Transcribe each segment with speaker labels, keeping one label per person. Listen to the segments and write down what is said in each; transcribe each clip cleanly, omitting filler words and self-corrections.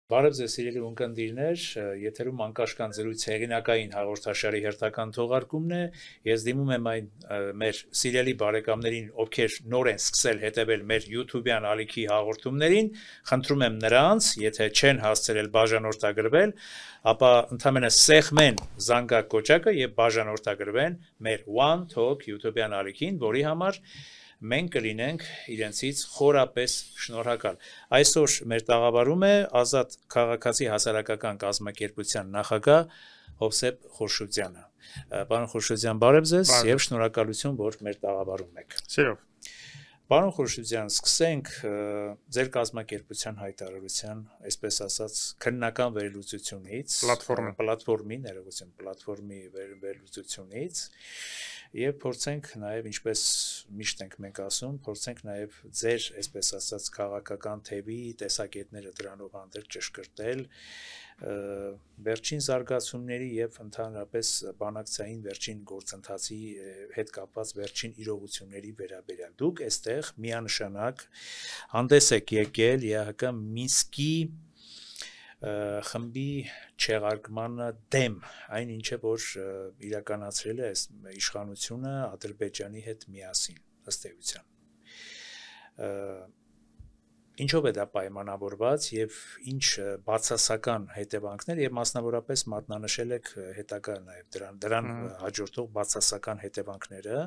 Speaker 1: Բարև ձեզ սիրելի ունկնդիրներ, եթերում անկաշկան զրույց հեղինակային հաղորդաշարի հերթական թողարկումն է։ Ես դիմում եմ այն մեր սիրելի բարեկամներին, ովքեր նոր են սկսել հետևել մեր YouTube-յան ալիքի հաղորդումներին, խնդրում եմ նրանց, եթե չեն հասցրել բաժանորդագրվել, ապա ընդհանրապես սեղմեն զանգակ կոճակը եւ բաժանորդագրվեն մեր One Talk YouTube-յան ալիքին, որի համար մենք կլինենք իրենցից խորապես շնորհակալ։ Այսօր մեր տաղավարում է Ազատ քաղաքացի հասարակական կազմակերպության նախագահ Հովսեփ Խորշուդյանը։ Պարոն Խորշուդյան, բարև ձեզ եւ շնորհակալություն, որ մեր տաղավարում եք։
Speaker 2: Սիրով։
Speaker 1: Պարոն Խորշուդյան, սկսենք ձեր կազմակերպության հայտարարության, այսպես ասած, քննական վերլուծությունից, պլատֆորմի վերլուծությունից եւ փորձենք նաեւ ինչպես միշտ ենք մենք ասում, փորձենք նաեւ ձեր, այսպես ասած, քաղաքական թևի տեսակետները դրանով հանդերձ ճշգրտել վերջին զարգացումների եւ ընդհանրապես բանակցային վերջին գործընթացի հետ կապված վերջին իրողությունների վերաբերյալ։ Դուք այստեղ միանշանակ հանդես եք եկել ԵԱՀԿ Մինսկի խմբի չեղարկմանը դեմ, այն ինչը որ իրականացրել է այս իշխանությունը Ադրբեջանի հետ միասին, ըստ էության։ Ինչով է դա պայմանավորված եւ ինչ բացասական հետևանքներ եւ մասնավորապես մատնանշել եք հետագա նաեւ դրան հաջորդող բացասական հետևանքները,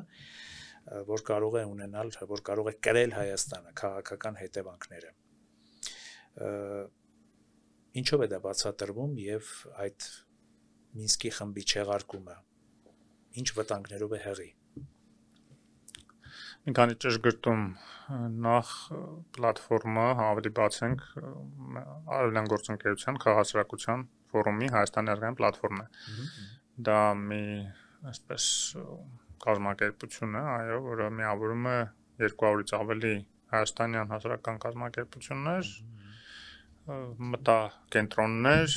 Speaker 1: որ կարող է ունենալ, որ կարող է կրել Հայաստանը, քաղաքական հետևանքները։ Ինչով է դա բացատրվում եւ այդ Մինսկի խմբի չեղարկումը ինչ վտանգներով է հեղի։
Speaker 2: Մի քանի ճշգրտում նախ պլատֆորմը ավելի բացենք Արևելյան գործընկերության քաղաքացիական ֆորումի Հայաստանի ազգային պլատֆորմն է։ Դա մի այսպես կազմակերպություն է, այո, որը միավորում է 200-ից ավելի հայաստանյան հասարակական կազմակերպություններ, մտակենտրոններ,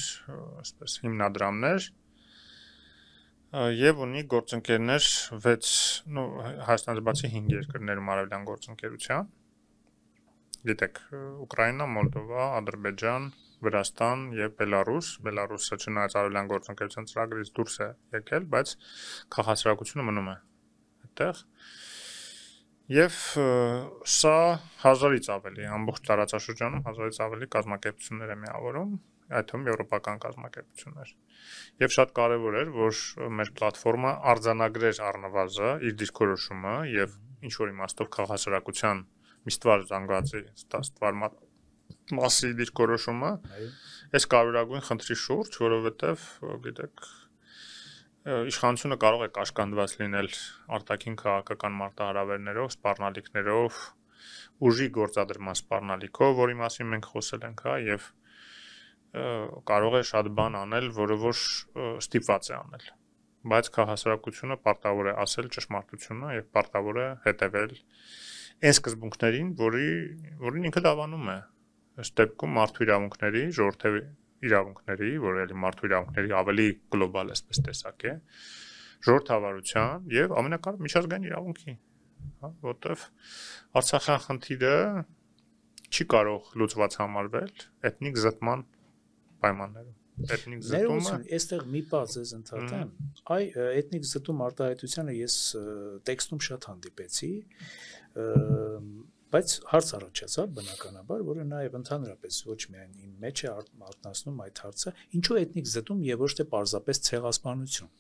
Speaker 2: այսպես հիմնադրամներ եւ ունի գործընկերներ 6, Հայաստանից բացի 5 երկրներում արևելյան գործընկերության։ Գիտեք, Ուկրաինա, Մոլդովա, Ադրբեջան, Վրաստան եւ Բելարուս։ Բելարուսը չնայած արևելյան գործընկերության ծրագրից դուրս է եկել, բայց քաղաքացիությունը մնում է այդտեղ։ Եվ սա 1000-ից ավելի ամբողջ տարածաշրջանում 1000-ից ավելի կազմակերպություններ է միավորում, այդ թվում եվրոպական կազմակերպություններ։ Եվ շատ կարևոր էր, որ մեր պլատֆորմը արձանագրեր առնվազն իր դիրքորոշումը եւ ինչ որ իմաստով քաղաքացիական միշտվար զանգվածի ստաստվար մասի դիրքորոշումը, այս կարևորագույն խնդրի շուրջ, որովհետեւ գիտեք իշխանությունը կարող է կաշկանդված լինել արտաքին քաղաքական մարտահրավերներով, սպառնալիքներով, ուժի գործադրման սպառնալիքով, որի մասին մենք խոսել ենք, հա, եւ կարող է շատ բան անել, որը որ ստիպված է անել։ Բայց քաղաքացիությունը պարտավոր է ասել ճշմարտությունը եւ պարտավոր է հետեւել այն սկզբունքներին, որին ինքը դավանում է։ Ըստ դեպքում մարդու իրավունքների, ժողովրդի իրավունքների, որ էլի մարդու իրավունքների ավելի գլոբալ այսպես տեսակ է, ժողովրդավարության եւ ամենակարևորը միջազգային իրավունքի, հա, որտեվ Արցախյան խնդիրը չի կարող լուծված համարվել էթնիկ զտման պայմաններում։ Էթնիկ զտումը
Speaker 1: այստեղ մի բաց էս ընդհատեմ։ Այ էթնիկ զտում արտահայտությանը ես տեքստում շատ հանդիպեցի, բայց հարց առաջացավ բնականաբար, որը նաև ընդհանրապես ոչ միայն իմ մեջ է արտնասնում այդ հարցը, ինչու էթնիկ զտում եւ ոչ թե պարզապես ցեղասպանություն։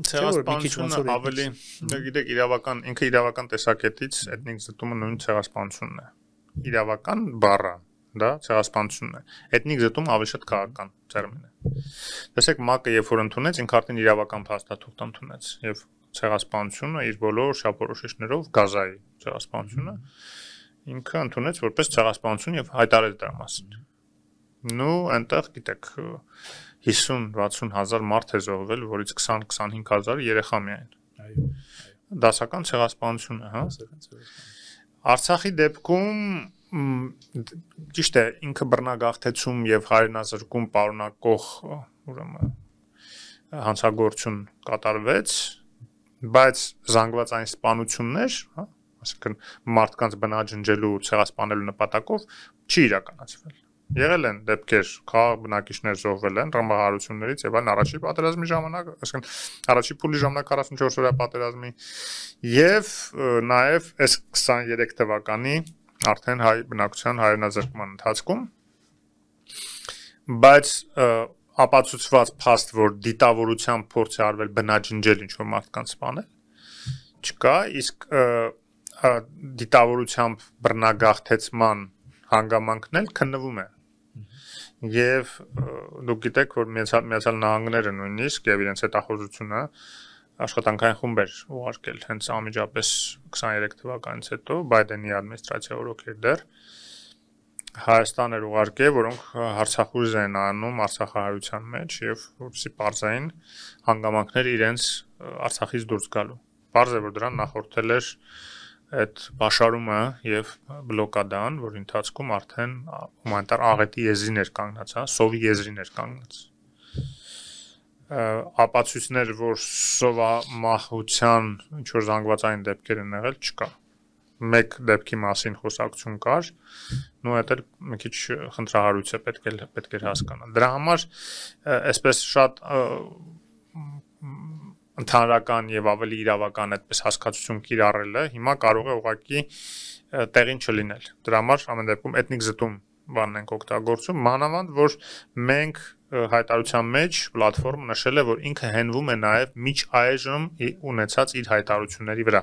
Speaker 2: Ցեղասպանությունը ավելի, գիտեք, ինքը իրավական տեսակետից էթնիկ զտումը նույն ցեղասպանությունն է։ Իրավական բառը, դա ցեղասպանությունն է։ Էթնիկ զտումը ավելի շատ քաղաքական տերմին է։ Տեսեք, ՄԱԿ-ը երբ որ ընդունեց, ինքը արդեն իրավական փաստաթուղթ ընդունեց եւ ցեղասպանությունը իր բոլոր շահորոշիչներով Գազայի ցեղասպանությունը ինքը ընդունեց որպես ցեղասպանություն եւ հայտարարեց դրա մասին։ Նու այնտեղ գիտեք 50-60 հազար մարդ է զոհվել, որից 20-25 հազարը երեխա միայն։
Speaker 1: Այո։
Speaker 2: Դասական ցեղասպանություն է, հա։ Արցախի դեպքում ճիշտ է, ինքը բռնագաղթեցում եւ հայրենազրկում պարունակող ուրեմն հանցագործություն կատարվեց, բայց զանգվածային սպանություններ, հա, այսինքն մարդկանց բնաջնջելու, ցեղասպանելու նպատակով չի իրականացվել։ եղել են դեպքեր, խաղաղ բնակիչներ զոհվել են ռմբահարություններից եւ այլն առաջի պատերազմի ժամանակ, այսինքն առաջի փուլի ժամանակ 44 օրյա պատերազմի եւ նաեւ այս 23 թվականի արդեն հայ բնակության հայրենազրկման ընթացքում, բայց ապացուցված փաստ, որ դիտավորության փորձ է արվել բնաջնջել ինչ-որ մարդկանց սպանել, չկա, իսկ դիտավորությամբ բռնագաղթեցման հանգամանքն էլ քննվում է։ Եվ դուք գիտեք, որ Միացյալ Նահանգները նույնիսկ եւ իրենց հետախուզությունը աշխատանքային խումբեր ուղարկել հենց անմիջապես 23 թվականից հետո Բայդենի ադմինիստրացիա օրոքեր դեռ Հայաստան էր ուղարկել, որոնք հարցախուժ են անում Արցախահայության մեջ եւ որպեսզի բարձային հանգամանքներ իրենց Արցախից դուրս գալու։ Բարձ է, որ դրան նախորդել էր այդ պաշարումը եւ բլոկադան, որի ընթացքում արդեն հումանիտար աղետի եզրին էր կանգնած, սովի եզրին էր կանգնած։ Ապացույցներ, որ սովամահության ինչ-որ զանգվածային դեպքեր են եղել, չկա։ Մեկ դեպքի մասին խոսակցություն կար, նո այդ էլ մի քիչ խնդրահարույց է պետք է հասկանալ։ Դրա համար այսպես շատ ընդհանրական եւ ավելի իրավական այդպես հասկացություն կիրառելը հիմա կարող է ուղղակի տեղին չլինել։ Դրա համար ամեն դեպքում էթնիկ զտում բանն ենք օգտագործում, մանավանդ որ մենք հայտարարության մեջ պլատֆորմ նշել է, որ ինքը հենվում է նաեւ միջ այժմ ունեցած իր հայտարարությունների վրա։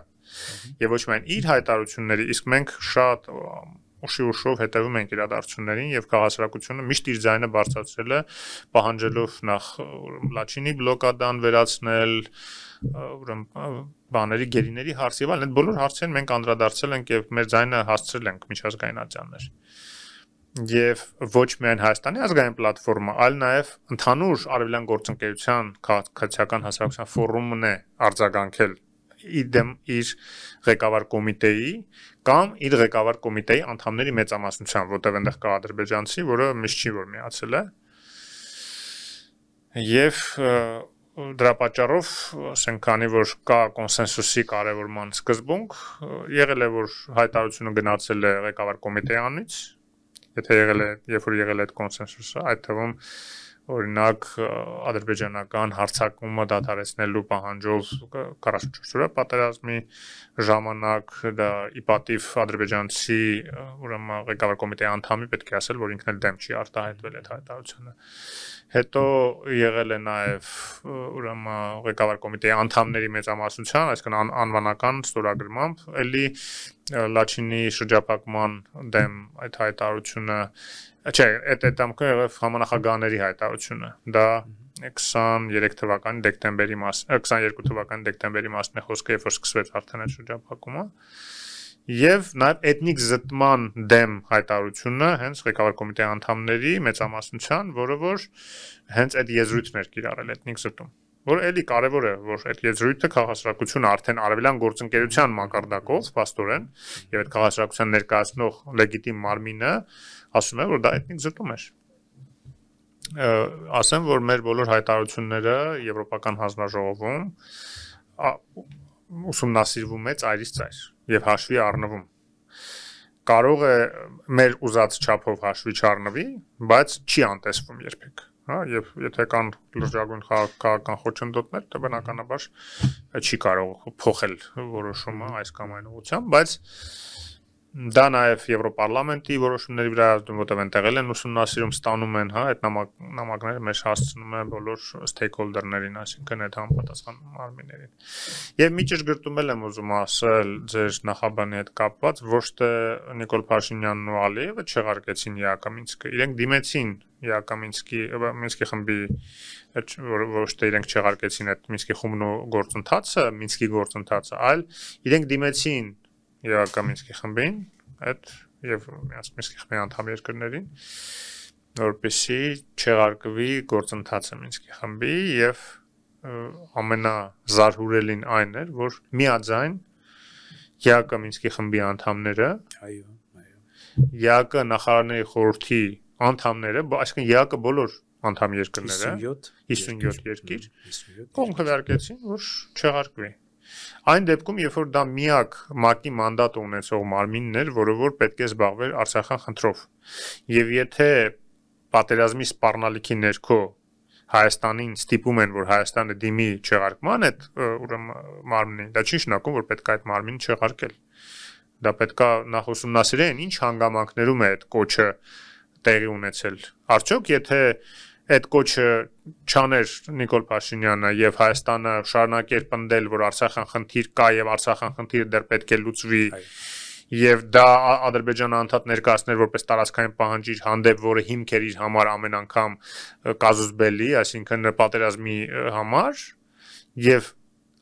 Speaker 2: Եվ ոչ միայն իր հայտարարությունների, իսկ մենք շատ ուշով հետևում ենք իրադարձություններին եւ քաղաքացիությունը միշտ իր ձայնը բարձրացրել է, պահանջելով նախ Լաչինի բլոկադան վերացնել, ուրեմն բաների գերիների հարց եւ այլն, այդ բոլոր հարցերին մենք անդրադարձել ենք եւ մեր ձայնը հասցրել ենք միջազգային ատյաններ։ Եվ ոչ միայն Հայաստանի ազգային պլատֆորմը, այլ նաեւ ընդհանուր արևելյան գործընկերության քաղաքացիական հասարակության ֆորումն է արձագանքել իր ղեկավար կոմիտեի կամ իր ղեկավար կոմիտեի անդամների մեծամասնությամբ, որտեղ այնտեղ կա ադրբեջանցի, որը միշտ չի որ միացել է։ Եվ դրա պատճառով, ասենք, քանի որ կա կոնսենսուսի կարևորման սկզբունք, եղել է որ հայտարարությունը գնացել է ղեկավար կոմիտեի անունից, եթե եղել է, երբ որ եղել է այդ կոնսենսուսը, այդ թվում օրինակ ադրբեջանական հարձակումը դադարեցնելու պահանջով 44 օրյա պատերազմի ժամանակ դա իպատիվ ադրբեջանցի ուրեմն ղեկավար կոմիտեի անդամի պետք է ասել, որ ինքն էլ դեմ չի արտահայտվել այդ հայտարարությունը։ Հետո եղել է նաև ուրեմն ղեկավար կոմիտեի անդամների մեծամասնության, այսինքն անվանական ստորագրմամբ, էլի Լաչինի շրջափակման դեմ այդ հայտարարությունը, չէ, այդ ամքը եղավ համանախագահների հայտարարությունը, դա 23 թվականի դեկտեմբերի 22 թվականի դեկտեմբերի մասն է խոսքը, երբ որ սկսվեց արդեն այդ շրջափակումը, եւ նաեւ էթնիկ զտման դեմ հայտարարությունը հենց ղեկավար կոմիտեի անդամների մեծամասնության, որը որ հենց այդ եզրույթն էր կիրառել էթնիկ զտում, որ էլի կարևոր է, որ այդ եզրույթը քաղաքացիությունը արդեն արևելյան գործընկերության մակարդակով փաստորեն եւ այդ քաղաքացիության ներկայացնող լեգիտիմ մարմինը ասում է, որ դա էթնիկ զտում էր։ Ասեմ, որ մեր բոլոր հայտարարությունները Եվրոպական հանձնաժողովում ուսումնասիրվում է ծայրից ծայր եւ հաշվի առնվում։ Կարող է մեր ուզած չափով հաշվի չառնվի, բայց չի անտեսվում երբեք, հա, եւ եթե կան լրջագույն քաղաքական խոչընդոտներ, դա բնականաբար չի կարող փոխել որոշումը այս կամ այն ուղղությամբ, բայց դա նաև Եվրոպարլամենտի որոշումների վրա որտեղ են տեղել են ուսումնասիրում ստանում են, հա, այդ նամակները մեր հասցնում են բոլոր stakeholder-ներին, այսինքն այդ համապատասխան մարմիններին։ Եվ մի ճշգրտում եմ ուզում ասել ձեր նախաբանի հետ կապված, ոչ թե Նիկոլ Փաշինյանն ու Ալիևը չեղարկեցին ԵԱԿ-Մինսկը, իրենք դիմեցին ԵԱԿ-Մինսկի խմբի, ոչ թե իրենք չեղարկեցին այդ Մինսկի խումբն ու գործընթացը, Մինսկի գործընթացը, այլ իրենք դիմեցին ԵԱԿ-Մինսկի խմբին, այդ եւ Մինսկի խմբի անդամ երկրներին, որպեսզի չեղարկվի գործընթացը Մինսկի խմբի եւ ամենազարհուրելին այն էր, որ միաձայն ԵԱԿ-Մինսկի խմբի անդամները, ԵԱԿ նախարարների խորհրդի անդամները, այսինքն ԵԱԿ բոլոր անդամ երկրները, 57 երկիր, կողմ քվեարկեցին, որ չեղարկվի։ Այն դեպքում, երբ որ դա միակ ՄԱԿ-ի մանդատ ունեցող մարմինն էր, որը որ պետք է զբաղվեր Արցախյան խնդրով։ Եվ եթե պատերազմի սպառնալիքի ներքո Հայաստանին ստիպում են, որ Հայաստանը դիմի չեղարկման այդ մարմնին, դա չի նշանակում, որ պետք է այդ մարմինը չեղարկել։ Դա պետք է նախ ուսումնասիրեն, ինչ հանգամանքներում է այդ կոչը տեղի ունեցել։ Արդյոք եթե այդ կոչը չաներ Նիկոլ Փաշինյանը եւ Հայաստանը շարունակեր պնդել, որ Արցախյան խնդիր կա եւ Արցախյան խնդիրը դեռ պետք է լուծվի, եւ դա Ադրբեջանը անդադ ներկայացներ որպես տարածքային պահանջ իր հանդեպ, որը հիմք էր իր համար ամեն անգամ կազուս բելի, այսինքն պատերազմի համար, եւ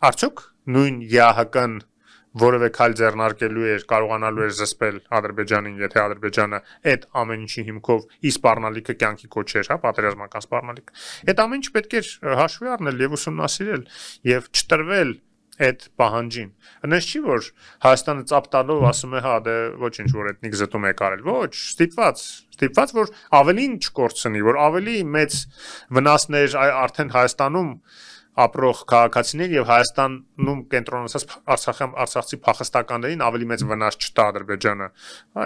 Speaker 2: արդյոք նույն ԵԱՀԿ-ն որևէ քայլ ձեռնարկելու էր, կարողանալու էր զսպել Ադրբեջանին, եթե Ադրբեջանը այդ ամեն ինչի հիմքով ի սպառնալիքը կյանքի կոչեր, հա, պատերազմական սպառնալիք։ Այդ ամեն ինչ պետք էր հաշվի առնել եւ ուսումնասիրել եւ չտրվել այդ պահանջին։ Այնպես չի, որ Հայաստանը ծափ տալով ասում է, հա, դե ոչինչ, որ էթնիկ զտում է կարել։ Ոչ, ստիպված, որ ավելին չկորցնի, որ ավելի մեծ վնասներ արդեն Հայաստանում ապրող քաղաքացիներ եւ Հայաստանում կենտրոնացած արցախցի փախստականներին ավելի մեծ վնաս չտա Ադրբեջանը։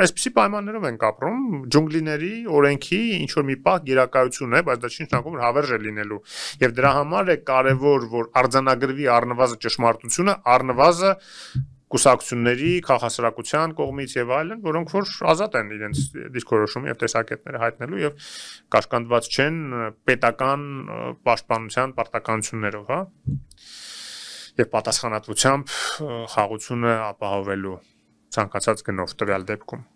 Speaker 2: Այսպիսի պայմաններով ենք ապրում, ջունգլիների, օրենքի ինչ որ մի պահ գերակայություն է, բայց դա չի նշանակում, որ հավերժ է լինելու։ Եվ դրա համար է կարևոր, որ արձանագրվի առնվազն ճշմարտությունը, առնվազն կուսակցությունների, քաղաքասրակության կողմից եւ այլն, որոնք որ ազատ են իրենց դիրքորոշումը եւ տեսակետները հայտնելու եւ կաշկանդված չեն պետական պաշտպանության պարտականություններով, հա, եւ պատասխանատվությամբ խաղաղությունը ապահովելու ցանկացած գնով տվյալ դեպքում։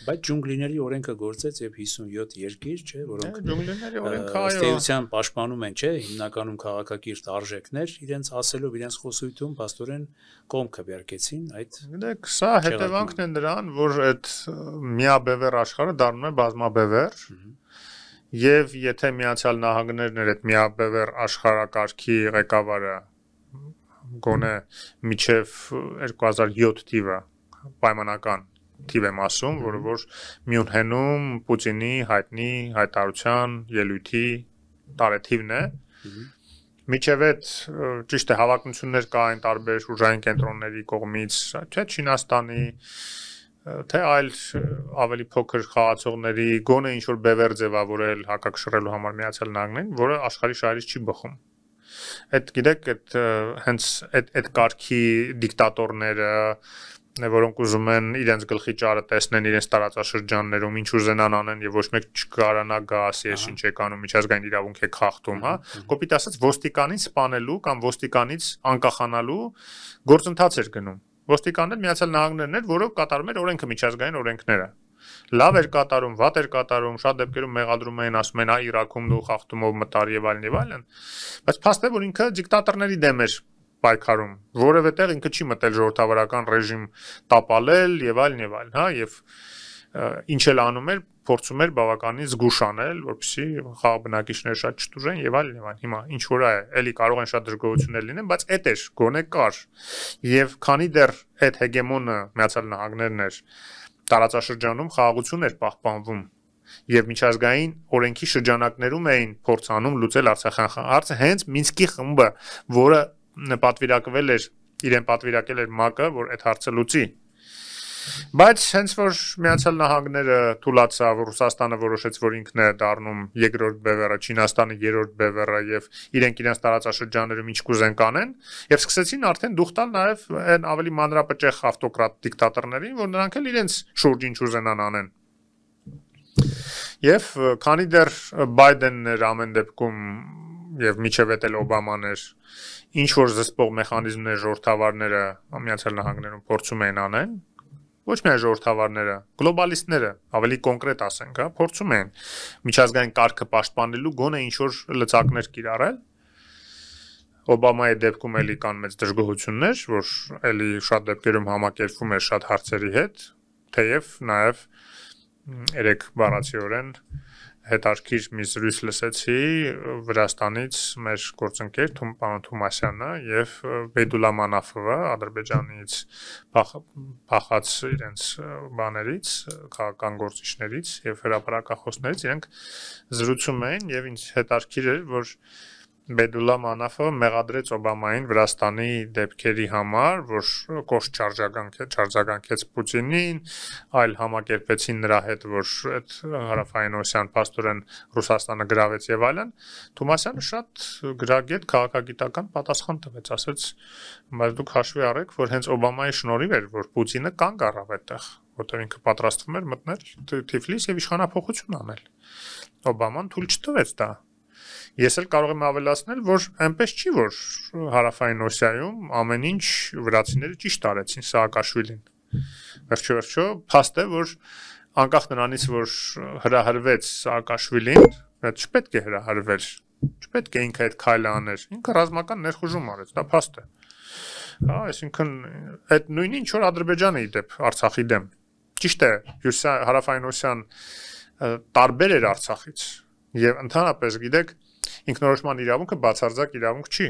Speaker 1: Բայց ջունգլիների օրենքը գործեց եւ 57 երկիր, չէ, որոնք
Speaker 2: ջունգլիների օրենքը
Speaker 1: այո պաշտպանում են, չէ, հիմնականում քաղաքակիրթ արժեքներ, իրենց ասելով, իրենց խոսույթում աստորեն կողմ քվեարկեցին այդ։
Speaker 2: Գիտեք, սա հետևանքն է նրան, որ այդ միաբևեռ աշխարհը դառնում է բազմաբևեռ, եւ եթե Միացյալ Նահանգներն էր այդ միաբևեռ աշխարհակարգի ղեկավարը գոնե միջև 2007 թիվը պայմանական թիվ եմ ասում, որը որ Մյունխենում Պուտինի հայտնի հայտարարության ելույթի տարեթիվն է։ Միջև այդ ճիշտ է հավակնություններ կային տարբեր ուժային կենտրոնների կողմից, թե Չինաստանի, թե այլ ավելի փոքր խաղացողների գոնե ինչ որ բևեռ ձևավորել հակակշռելու համար Միացյալ Նահանգներին, որը աշխարհի շահերից չի բխում։ Այդ գիտեք, այդ հենց այդ կարգի դիկտատորները որոնք ուզում են իրենց գլխի ճարը տեսնեն իրենց տարածաշրջաններում, ինչ ուզենան անեն եւ ոչ մեկ չկարանա գա ասի, ես ինչ եք անում, միջազգային իրավունք եք խախտում, հա։ Կոպիտ ասած ոստիկանին սպանելու կամ ոստիկանից անկախանալու գործընթաց էր գնում։ Ոստիկանն Միացյալ Նահանգներն էր, որով կատարում էր օրենքը, միջազգային օրենքները։ Լավ էր կատարում, վատ էր կատարում, շատ դեպքերում մեղադրում էին, ասում են, այ Իրաքում դու խախտումով մտար եւ այլն։ Բայց փաստ է, որ ինքը դիկտատորների դեմ էր պայքարում, որևէ տեղ ինքը չի մտել ժողովրդավարական ռեժիմ տապալել եւ այլն, հա, եւ ինչ էլ անում էր, փորձում էր բավականին զգուշ անել, որպեսզի խաղ բնակիչները շատ չտուժեն եւ այլն։ Հիմա ինչ որ է, էլի կարող են շատ դժգոհություններ լինեն, բայց էդ էր, գոնե կար։ Եվ քանի դեռ այդ հեգեմոնը Միացյալ Նահանգներն էր, տարածաշրջանում խաղաղություն էր պահպանվում եւ միջազգային օրենքի շրջանակներում էին փորձանում լուծել Արցախյան հարցը, հենց Մինսկի խմբը, որը պատվիրակվել էր, իրեն պատվիրակել էր ՄԱԿ-ը, որ այդ հարցը լուծի։ Բայց հենց որ Միացյալ Նահանգները թուլացավ, Ռուսաստանը որոշեց, որ ինքն է դառնում երկրորդ բևեռը, Չինաստանը երրորդ բևեռը եւ իրենք իրենց տարածաշրջաններում ինչ կուզեն կանեն, եւ սկսեցին արդեն դուխ տալ նաեւ այն ավելի մանրապճեղ ավտոկրատ դիկտատորներին, որ նրանք էլ իրենց շուրջ ինչ ուզենան անեն։ Եվ քանի դեռ Բայդենն էր ամեն դեպքում եւ միջև էլ Օբաման էր, ինչ որ զսպող մեխանիզմներ ժողովրդավարները Միացյալ Նահանգներում փորձում էին անեն, ոչ միայն ժողովրդավարները, գլոբալիստները, ավելի կոնկրետ ասենք, հա, փորձում են միջազգային կարգը պաշտպանելու գոնե ինչ որ լծակներ կիրառել։ Օբամայի դեպքում էլի կան մեծ դժգոհություններ, որ էլի շատ դեպքերում համակերպվում է շատ հարցերի հետ, թեև նաև երեք բառացիորեն հետարքիր մի զրույց լսեցի Վրաստանից մեր գործընկեր պարոն Թումասյանը եւ Բեդուլա Մանաֆովը Ադրբեջանից փախած իրենց բաներից, քաղաքական գործիչներից եւ հրապարակախոսներից իրենք զրուցում էին եւ ինձ հետարքիր էր, որ Բեդուլա Մանաֆը մեղադրեց Օբամային Վրաստանի դեպքերի համար, որ կոշտ չարձագանքեց Պուտինին, այլ համակերպեցին նրա հետ, որ այդ հարավային Օսիան փաստորեն Ռուսաստանը գրավեց եւ այլն։ Թոմասյանը շատ գրագետ քաղաքագիտական պատասխան տվեց, ասաց, բայց դուք հաշվի առեք, որ հենց Օբամայի շնորհիվ էր, որ Պուտինը կանգ առավ այդտեղ, որտեղ ինքը պատրաստվում էր մտնել Թիֆլիս եւ իշխանափոխություն անել։ Օբաման թույլ չտվեց դա։ Ես էլ կարող եմ ավելացնել, որ այնպես չի, որ հարավային Օսիայում ամեն ինչ վրացիները ճիշտ արեցին Սաակաշվիլին։ Վերջո փաստ է, որ անկախ նրանից, որ հրահրվեց Սաակաշվիլին, դա չպետք է հրահրվեր, չպետք է ինքը այդ քայլը աներ։ Ինքը ռազմական ներխուժում արեց, դա փաստ է։ Հա, այսինքն այդ նույնը ինչ որ Ադրբեջանը իդեպ Արցախի դեմ։ Ճիշտ է, հարավային Օսիան տարբեր էր Արցախից եւ ընդհանրապես գիտեք ինքնորոշման իրավունքը բացարձակ իրավունք չի։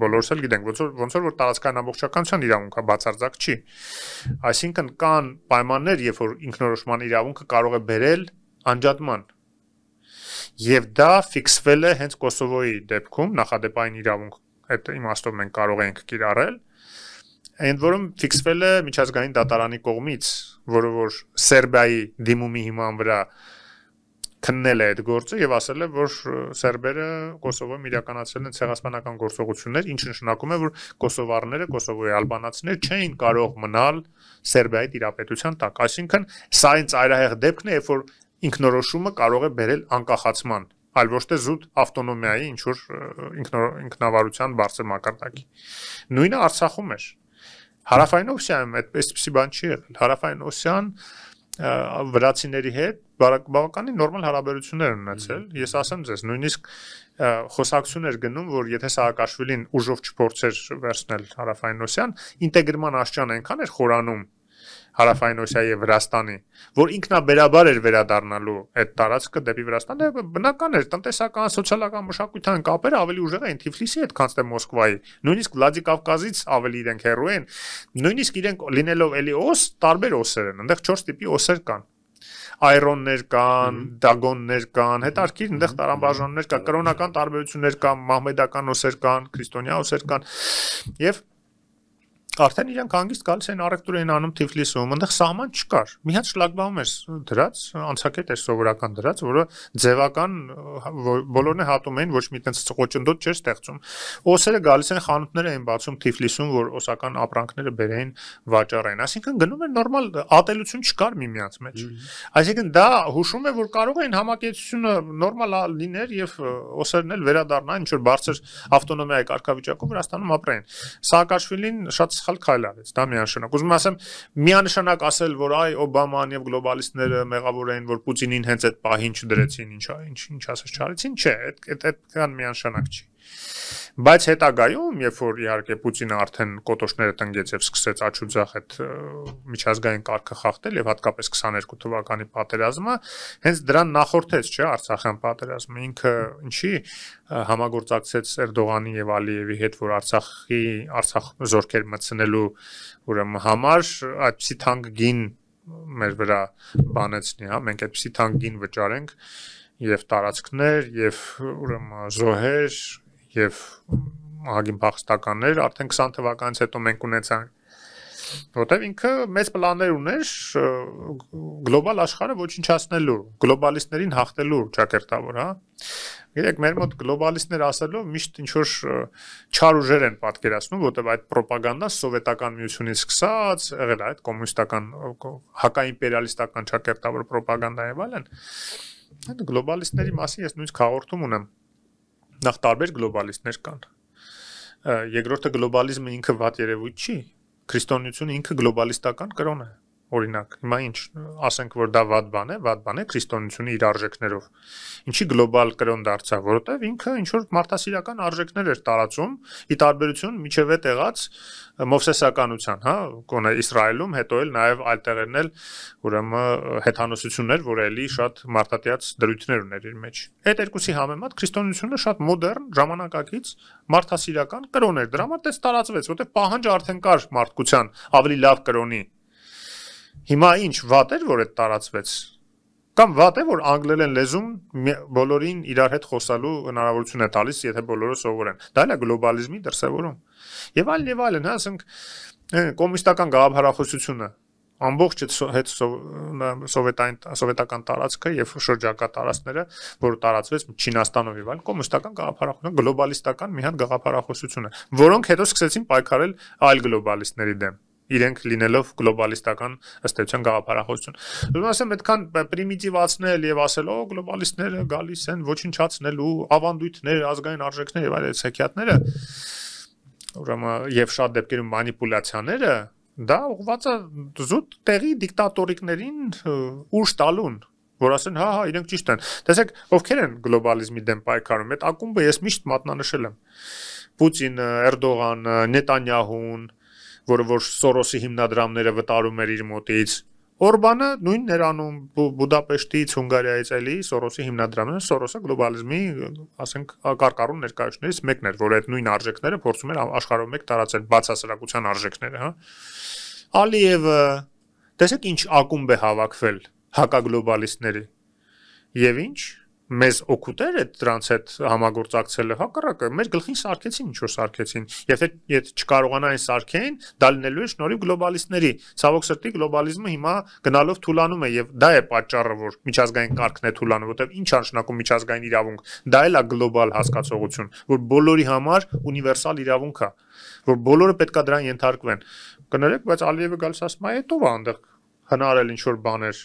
Speaker 2: Բոլորս էլ գիտենք, ոնց որ տարածքային ամբողջականության իրավունքը բացարձակ չի։ Այսինքն կան պայմաններ, երբ որ ինքնորոշման իրավունքը կարող է բերել անջատման։ Եվ դա ֆիքսվել է հենց Կոսովոյի դեպքում, նախադեպային իրավունք այդ իմաստով մենք կարող ենք կիրառել։ Ընդ որում ֆիքսվել է միջազգային դատարանի կողմից, որը որ Սերբիայի դիմումի հիման վրա քննել է այդ գործը եւ ասել է, որ սերբերը Կոսովոյում իրականացրել են ցեղասպանական գործողություններ, ինչը նշանակում է, որ կոսովարները, Կոսովոյի ալբանացիներ չէին կարող մնալ Սերբիայի տիրապետության տակ։ Այսինքն սա այն ծայրահեղ դեպքն է, երբ որ ինքնորոշումը կարող է բերել անկախացման, այլ ոչ թե զուտ ավտոնոմիայի ինչ որ ինքնավարության բարձր մակարդակի։ Նույնը Արցախում էր։ Հարավային Օսիայում այդպիսի բան չի եղել։ Հարավային Օսիան վրացիների հետ բավականին նորմալ հարաբերություններ ունեցել։ Ես ասեմ ձեզ, նույնիսկ խոսակցություն էր գնում, որ եթե Սաակաշվիլին ուժով չփորձեր վերցնել Հարավային Օսիան, ինտեգրման աշճան այնքան էր խորանում Հարավային Օսիայի եւ Վրաստանի, որ ինքնաբերաբար էր վերադառնալու այդ տարածքը դեպի Վրաստան, բնական էր, տնտեսական, սոցիալական, մշակութային կապերը ավելի ուժեղ էին Թիֆլիսի հետ, քան թե Մոսկվայի։ Նույնիսկ Վլադիկավկազից ավելի իրենք հեռու են, նույնիսկ իրենք լինելով էլի օս, տարբեր օսեր են, այնտեղ 4 տիպի օսեր կան։ Այրոններ կան, դագոններ կան, հետարքիր այնտեղ տարամբաժաններ կան, կրոնական տարբերություններ կան, մահմեդական օսեր կան, քրիստոնյա օսեր կան եւ արդեն իրենք հանգիստ գալիս են առևտուր էին անում Թիֆլիսում, այնտեղ սահման չկար։ Մի հատ շլագբաում էր դրած, անցակետ էր սովորական դրած, որը ձևական բոլորն է հատում էին, ոչ մի տենց ծղոճնդոտ չէր ստեղծում։ Օսերը գալիս են խանութներ էին բացում Թիֆլիսում, որ օսական ապրանքները բերեին վաճառային։ Այսինքն գնում են նորմալ ատելություն չկար միմյանց մեջ։ Այսինքն դա հուշում է, որ կարող էին համակեցությունը նորմալ լիներ եւ օսերն էլ վերադառնային ինչ որ բարձր ավտոնոմիայի կարգավիճակով Վրաստանում ապրեին։ Սաակաշվիլին շատ սխալ քայլ արեց, դա միանշանակ։ Ուզում ասեմ, միանշանակ ասել, որ այ Օբաման եւ գլոբալիստները մեղավոր էին, որ Պուտինին հենց այդ պահին չդրեցին, ինչ ասած չարեցին, չէ, այդքան միանշանակ չի։ Բայց հետագայում, երբ որ իհարկե Պուտինը արդեն կոտոշները տնգեց եւ սկսեց աչուձախ այդ միջազգային կարգը խախտել եւ հատկապես 22 թվականի պատերազմը, հենց դրան նախորդեց, չէ, Արցախյան պատերազմը, ինքը ինչի համագործակցեց Էրդողանի եւ Ալիևի հետ, որ Արցախ զորքեր մտցնելու ուրեմն համար այդպիսի թանկ գին մեր վրա բանեցնի, հա, մենք այդպիսի թանկ գին վճարենք եւ տարածքներ եւ ուրեմն զոհեր եւ ահագին փախստականներ արդեն 20 թվականից հետո մենք ունեցանք, որտեղ ինքը մեծ պլաններ ուներ գլոբալ աշխարհը ոչնչացնելու, գլոբալիստներին հաղթելու ճակերտավոր, հա։ Գիտեք, մեր մոտ գլոբալիստներ ասելով միշտ ինչ որ չար ուժեր են պատկերացնում, որտեղ այդ ռոպագանդան սովետական միությունից սկսած, եղել է այդ կոմունիստական հակաիմպերիալիստական ճակերտավոր ռոպագանդա եւ այլն։ Այդ գլոբալիստների մասին ես նույնիսկ հաղորդում ունեմ։ Նախ տարբեր գլոբալիստներ կան։ Երկրորդը գլոբալիզմը ինքը վատ երևույթ չի, քրիստոնեությունը ինքը գլոբալիստական կրոն է։ Օրինակ, հիմա ինչ ասենք, որ դա վատ բան է քրիստոնեությունը իր արժեքներով։ Ինչի գլոբալ կրոն դարձավ, որովհետև ինքը ինչ որ մարդասիրական արժեքներ էր տարածում, ի տարբերություն միջև այդ եղած մովսեսականության, հա, կոնե Իսրայելում, հետո էլ նաև այլ տեղերն էլ ուրեմն հեթանոսություններ, որ էլի շատ մարդատիաց դրույթներ ուներ իր մեջ։ Այդ երկուսի համեմատ քրիստոնեությունը շատ մոդեռն, ժամանակակից մարդասիրական կրոն էր։ Դրա համար դες տարածվեց, որովհետև պահանջը արդեն կար մարդկության ավելի լավ կրոնի։ Հիմա ինչ վատ էր, որ այդ տարածվեց։ Կամ վատ է, որ անգլերեն լեզուն բոլորին իրար հետ խոսալու հնարավորություն է տալիս, եթե բոլորը սովորեն։ Դա էլ է գլոբալիզմի դրսևորում։ Եվ այլն, հա, ասենք կոմունիստական գաղափարախոսությունը ամբողջ հետ սովետական տարածքը եւ շրջակա տարածքները, որ տարածվեց Չինաստանով եւ այլն, կոմունիստական գաղափարախոսություն, գլոբալիստական մի հատ գաղափարախոսություն է, որոնք հետո սկսեցին պայքարել այլ գլոբալիստների դեմ։ Իրենք լինելով գլոբալիստական ըստ էության գաղափարախոսություն։ Ուզում ասեմ, այդքան պրիմիտիվացնել եւ ասել, օ գլոբալիստները գալիս են ոչնչացնելու ավանդույթներ, ազգային արժեքներ եւ այլ ցեկյատները, ուրեմն եւ շատ դեպքերում մանիպուլյացիաները, դա ուղղված է զուտ տեղի դիկտատորիկներին ուժ տալուն, որ ասեն, հա, իրենք ճիշտ են։ Տեսեք, ովքեր են գլոբալիզմի դեմ պայքարում, այդ ակումբը ես միշտ մատնանշել եմ։ Պուտինը, Էրդողանը, Նետանյահուն, որը որ Սորոսի հիմնադրամները վտարում էր իր մոտից, Օրբանը նույն ներանում Բուդապեշտից, Հունգարիայից էլի Սորոսի հիմնադրամները, Սորոսը գլոբալիզմի, ասենք, կարկառուն ներկայացուցիչներից մեկն էր, որ այդ նույն արժեքները փորձում էր աշխարհով մեկ տարածել, բացասրակության արժեքները, հա։ Ալիևը, տեսեք ինչ ակումբ է հավաքվել հակագլոբալիստների։ Եվ ինչ մեզ օգուտեր է դրանց հետ համագործակցելը, հակառակը մեր գլխին սարքեցին ինչ որ սարքեցին, եթե չկարողանային սարքեին, դա լինելու է շնորհիվ գլոբալիստների։ Ցավոք սրտի գլոբալիզմը հիմա գնալով թուլանում է եւ դա է պատճառը, որ միջազգային կարգն է թուլանում, որտեղ ինչ անշնակում միջազգային իրավունք, դա էլ է գլոբալ հասկացողություն, որ բոլորի համար ունիվերսալ իրավունք է, որ բոլորը պետքա դրան ենթարկվեն։ Կներեք, բայց Ալիևը գալիս ասում է, հետո այնտեղ հնարել ինչ որ բաներ։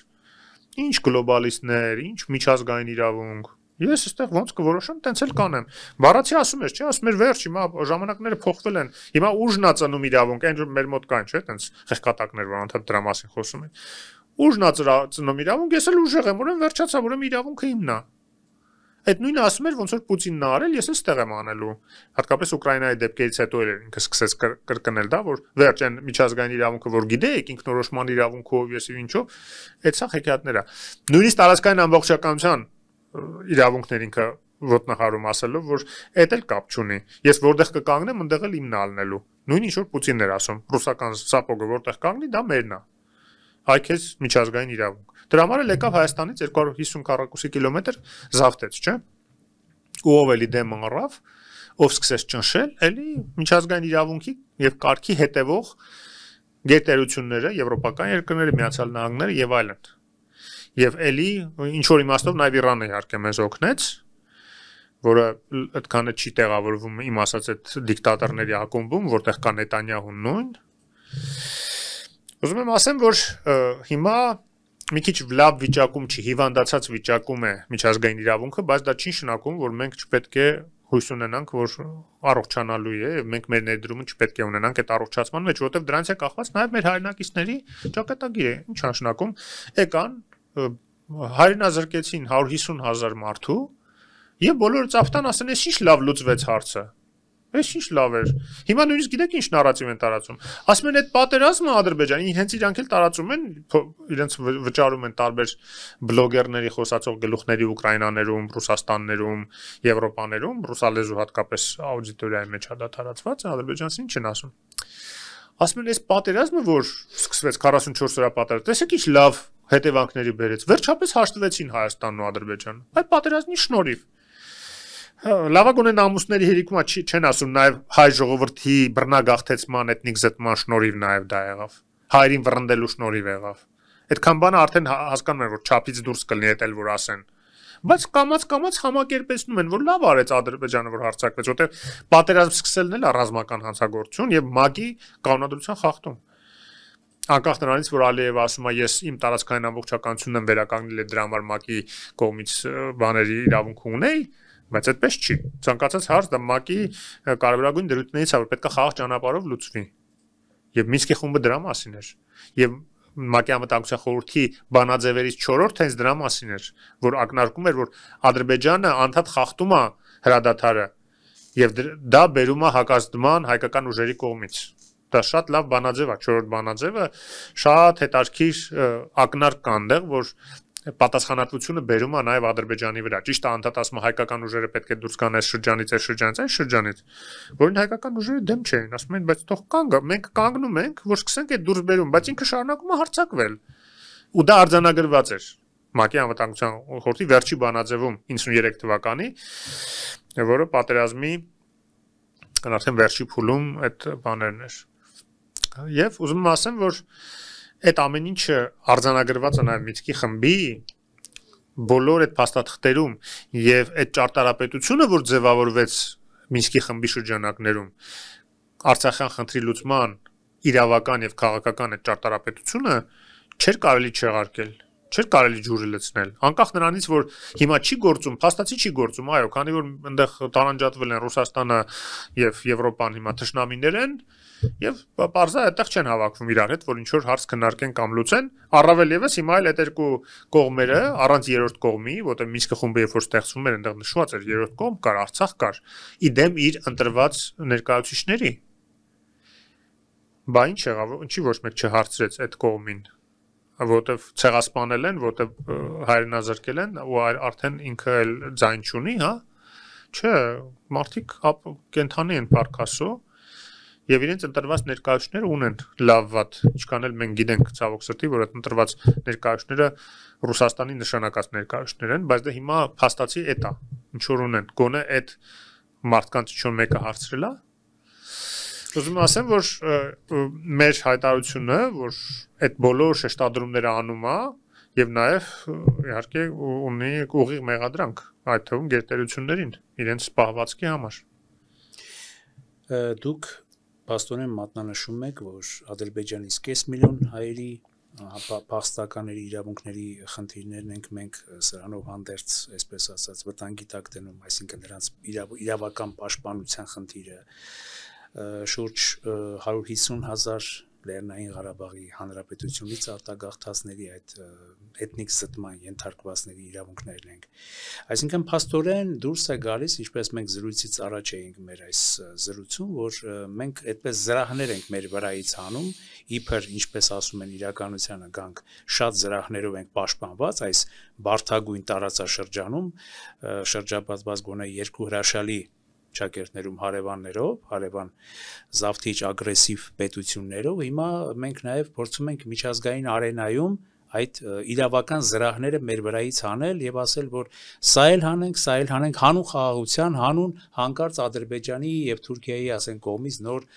Speaker 2: Ինչ գլոբալիստներ, ինչ միջազգային իրավունք։ Ես այստեղ ոնց կորոշեմ, տենց էլ կանեմ։ Բառացի ասում ես, չէ, ասում էր վերջ, հիմա ժամանակները փոխվել են։ Հիմա ուժն է ծնում իրավունք, այն մեր մոտ կան, չէ, տենց խեղկատակներ, որ անդադ դրա մասին խոսում են։ Ուժն է ծնում իրավունք, ես էլ ուժեղ եմ, ուրեմն վերջացա, ուրեմն իրավունքը իմն է։ Այդ նույնը ասում էր, ոնց որ Պուտինն է արել, ես էլ ստեղ եմ անելու։ Հատկապես Ուկրաինայի դեպքերից հետո էլ ինքը սկսեց կրկնել դա, որ վերջ այն միջազգային իրավունքը, որ գիտեք, ինքնորոշման իրավունքով ես եւ ինչով, այդ սա հեքիաթներ է։ Նույնիսկ տարածքային ամբողջականության իրավունքներ ինքը ոտնահարում ասելով, որ այդ էլ կապ չունի։ Ես որտեղ կկանգնեմ, այնտեղ էլ իմն է ալնելու։ Նույն ինչ որ Պուտինն էր ասում, ռուսական սապոգը որտեղ կանգնի, դա մերն է։ Այ քեզ միջազգային իրավունք։ Դրա համար էլ եկավ Հայաստանից 250 քառակուսի կիլոմետր զավթեց, չէ՞։ Ու ով էլի դեմ առավ, ով սկսեց ճնշել, էլի միջազգային իրավունքի եւ կարգի հետևող գերտերությունները, եվրոպական երկրները, Միացյալ Նահանգները եւ այլն։ Եվ էլի ինչ որ իմաստով նաեւ Իրանը իհարկե մեզ օգնեց, որը այդքանը չի տեղավորվում իմ ասած այդ դիկտատորների ակումբում, որտեղ կա Նետանյահուն նույն։ Ուզում եմ ասեմ, որ հիմա մի քիչ լավ վիճակում չի, հիվանդացած վիճակում է միջազգային իրավունքը, բայց դա չի նշանակում, որ մենք չպետք է հույս ունենանք, որ առողջանալու է, եւ մենք մեր ներդրումը չպետք է ունենանք այդ առողջացման մեջ, որովհետեւ դրանից է կախված նաեւ մեր հայրենակիցների ճակատագիրը, ինչ նշանակում եկան հայրենազրկեցին 150,000 մարդու եւ բոլորը ծափտան ասեն, էս ինչ լավ լուծվեց հարցը։ Էս ինչ լավ էր։ Հիմա նույնիսկ գիտեք ինչ նարատիվ են տարածում։ Ասում են այդ պատերազմը Ադրբեջանի հենց իրանք էլ տարածում են, իրենց վճարում են տարբեր բլոգերների խոսացող գլուխների Ուկրաինաներում, Ռուսաստաններում, Եվրոպաներում, ռուսալեզու հատկապես աուդիտորիայի մեջ է դա տարածված, ադրբեջանցին ինչ են ասում։ Ասում են այս պատերազմը, որ սկսվեց 44 օրա պատերազմ, տեսեք ինչ լավ հետևանքների բերեց։ Վերջապես հաշտվեցին Հայաստանն ու Ադրբեջանը։ Այդ պատերազմի շնորհիվ լավագույն ամուսների հերիկումա չեն ասում նաև հայ ժողովրդի բռնագաղթեցման էթնիկ զտման շնորհիվ նաև դա եղավ, հայրին վռնդելու շնորհիվ եղավ։ Այդքան բանը արդեն հասկանում են, որ չափից դուրս կլինի էլ որ ասեն։ Բայց կամաց համակերպեցնում են, որ լավ արեց Ադրբեջանը, որ հարձակվեց, որտեղ պատերազմ սկսելն էլ է ռազմական հանցագործություն եւ ՄԱԿ-ի կանոնադրության խախտում։ Անկախ նրանից, որ Ալիևը ասում է, ես իմ տարածքային ամբողջականությունն եմ վերականգնել դրա համար ՄԱԿ-ի կողմից բաների իրավունք ունեի, բայց այդպես չի։ Ցանկացած հարց դա ՄԱԿ-ի կարևորագույն դրույթներից է, որ պետք է խաղաղ ճանապարհով լուծվի։ Եվ Մինսկի խումբը դրա մասին էր։ Եվ ՄԱԿ-ի անվտանգության խորհրդի բանաձևերից 4-րդ հենց դրա մասին էր, որ ակնարկում էր, որ Ադրբեջանը անդադ խախտում է հրադադարը եւ դա բերում է հակազդման հայկական ուժերի կողմից։ Դա շատ լավ բանաձև է, 4-րդ բանաձևը շատ հետաքրքիր ակնարկ կա այնտեղ, որ պատասխանատվությունը բերում է նաև Ադրբեջանի վրա։ Ճիշտ է, անդադ ասում է հայկական ուժերը պետք է դուրս գան այս շրջանից, այս շրջանից, որին հայկական ուժերը դեմ չէին, ասում են, բայց թող կանգա, մենք կանգնում ենք, որ սկսենք այդ դուրս բերում, բայց ինքը շարունակում է հարձակվել։ Ու դա արձանագրված էր։ ՄԱԿ-ի անվտանգության խորհրդի վերջի բանաձևում 93 թվականի, որը պատերազմի արդեն վերջի փուլում այդ բաներն էր։ Եվ ուզում եմ ասեմ, որ այդ ամեն ինչը արձանագրված է նաև Մինսկի խմբի բոլոր այդ փաստաթղթերում եւ այդ ճարտարապետությունը, որ ձևավորվեց Մինսկի խմբի շրջանակներում, Արցախյան խնդրի լուծման իրավական եւ քաղաքական այդ ճարտարապետությունը չէր կարելի չեղարկել, չէր կարելի ջուրը լցնել, անկախ նրանից, որ հիմա չի գործում, փաստացի չի գործում, այո, քանի որ այնտեղ տարանջատվել են Ռուսաստանը եւ Եվրոպան հիմա թշնամիներ են, եւ բարձա այդտեղ չեն հավաքվում իրար հետ, որ ինչ որ հարց քննարկեն կամ լուծեն, առավել եւս հիմա էլ այդ երկու կողմերը առանց երրորդ կողմի, որտեղ Մինսկի խումբը երբ որ ստեղծվում էր, այնտեղ նշված էր երրորդ կողմ կար, Արցախ կար, իդեմ իր ընտրված ներկայացուցիչների։ Բա ինչ եղավ, ինչի ոչ մեկ չհարցրեց այդ կողմին, որտեվ ցեղասպանել են, որտեվ հայրենազրկել են ու արդեն ինքը էլ ձայն չունի, հա։ Չէ, մարդիկ կենթանի են պարկասո եւ իրենց ընտրված ներկայացուցիչները ունեն լավված, ինչքան էլ մենք գիտենք ցավոք սրտի, որ այդ ընտրված ներկայացուցիչները Ռուսաստանի նշանակած ներկայացուցիչներ են, բայց դա հիմա փաստացի է դա, ինչ որ ունեն, գոնե այդ մարդկանց ինչ որ մեկը հարցրել է։ Ուզում ասեմ, որ մեր հայտարարությունը, որ այդ բոլոր շեշտադրումները անում է եւ նաեւ իհարկե ունի ուղիղ մեղադրանք այդ թվում գերտերություններին իրենց պահվածքի համար։
Speaker 1: Դուք Պաստորեն մատնանշում եք, որ Ադրբեջանից կես միլիոն հայերի փախստականների իրավունքների խնդիրներն ենք մենք սրանով հանդերձ, այսպես ասած, վտանգի տակ դնում, այսինքն նրանց իրավական պաշտպանության խնդիրը, շուրջ 150,000 Լեռնային Ղարաբաղի հանրապետությունից արտագաղթածների այդ էթնիկ զտման ենթարկվածների իրավունքներն ենք։ Այսինքն փաստորեն դուրս է գալիս, ինչպես մենք զրույցից առաջ էինք մեր այս զրույցում, որ մենք այդպես զրահներ ենք մեր վրայից անում, իբր ինչպես ասում են իրականությանը գանք շատ զրահներով ենք պաշտպանված այս բարդագույն տարածաշրջանում, շրջապատված գոնե երկու հրաշալի ճակերտներում հարևաններով, հարևան զավթիչ ագրեսիվ պետություններով, հիմա մենք նաև փորձում ենք միջազգային արենայում այդ իրավական զրահները մեր վրայից հանել եւ ասել, որ սա էլ հանենք հանուն խաղաղության, հանուն հանկարծ Ադրբեջանի եւ Թուրքիայի, ասենք, կողմից նոր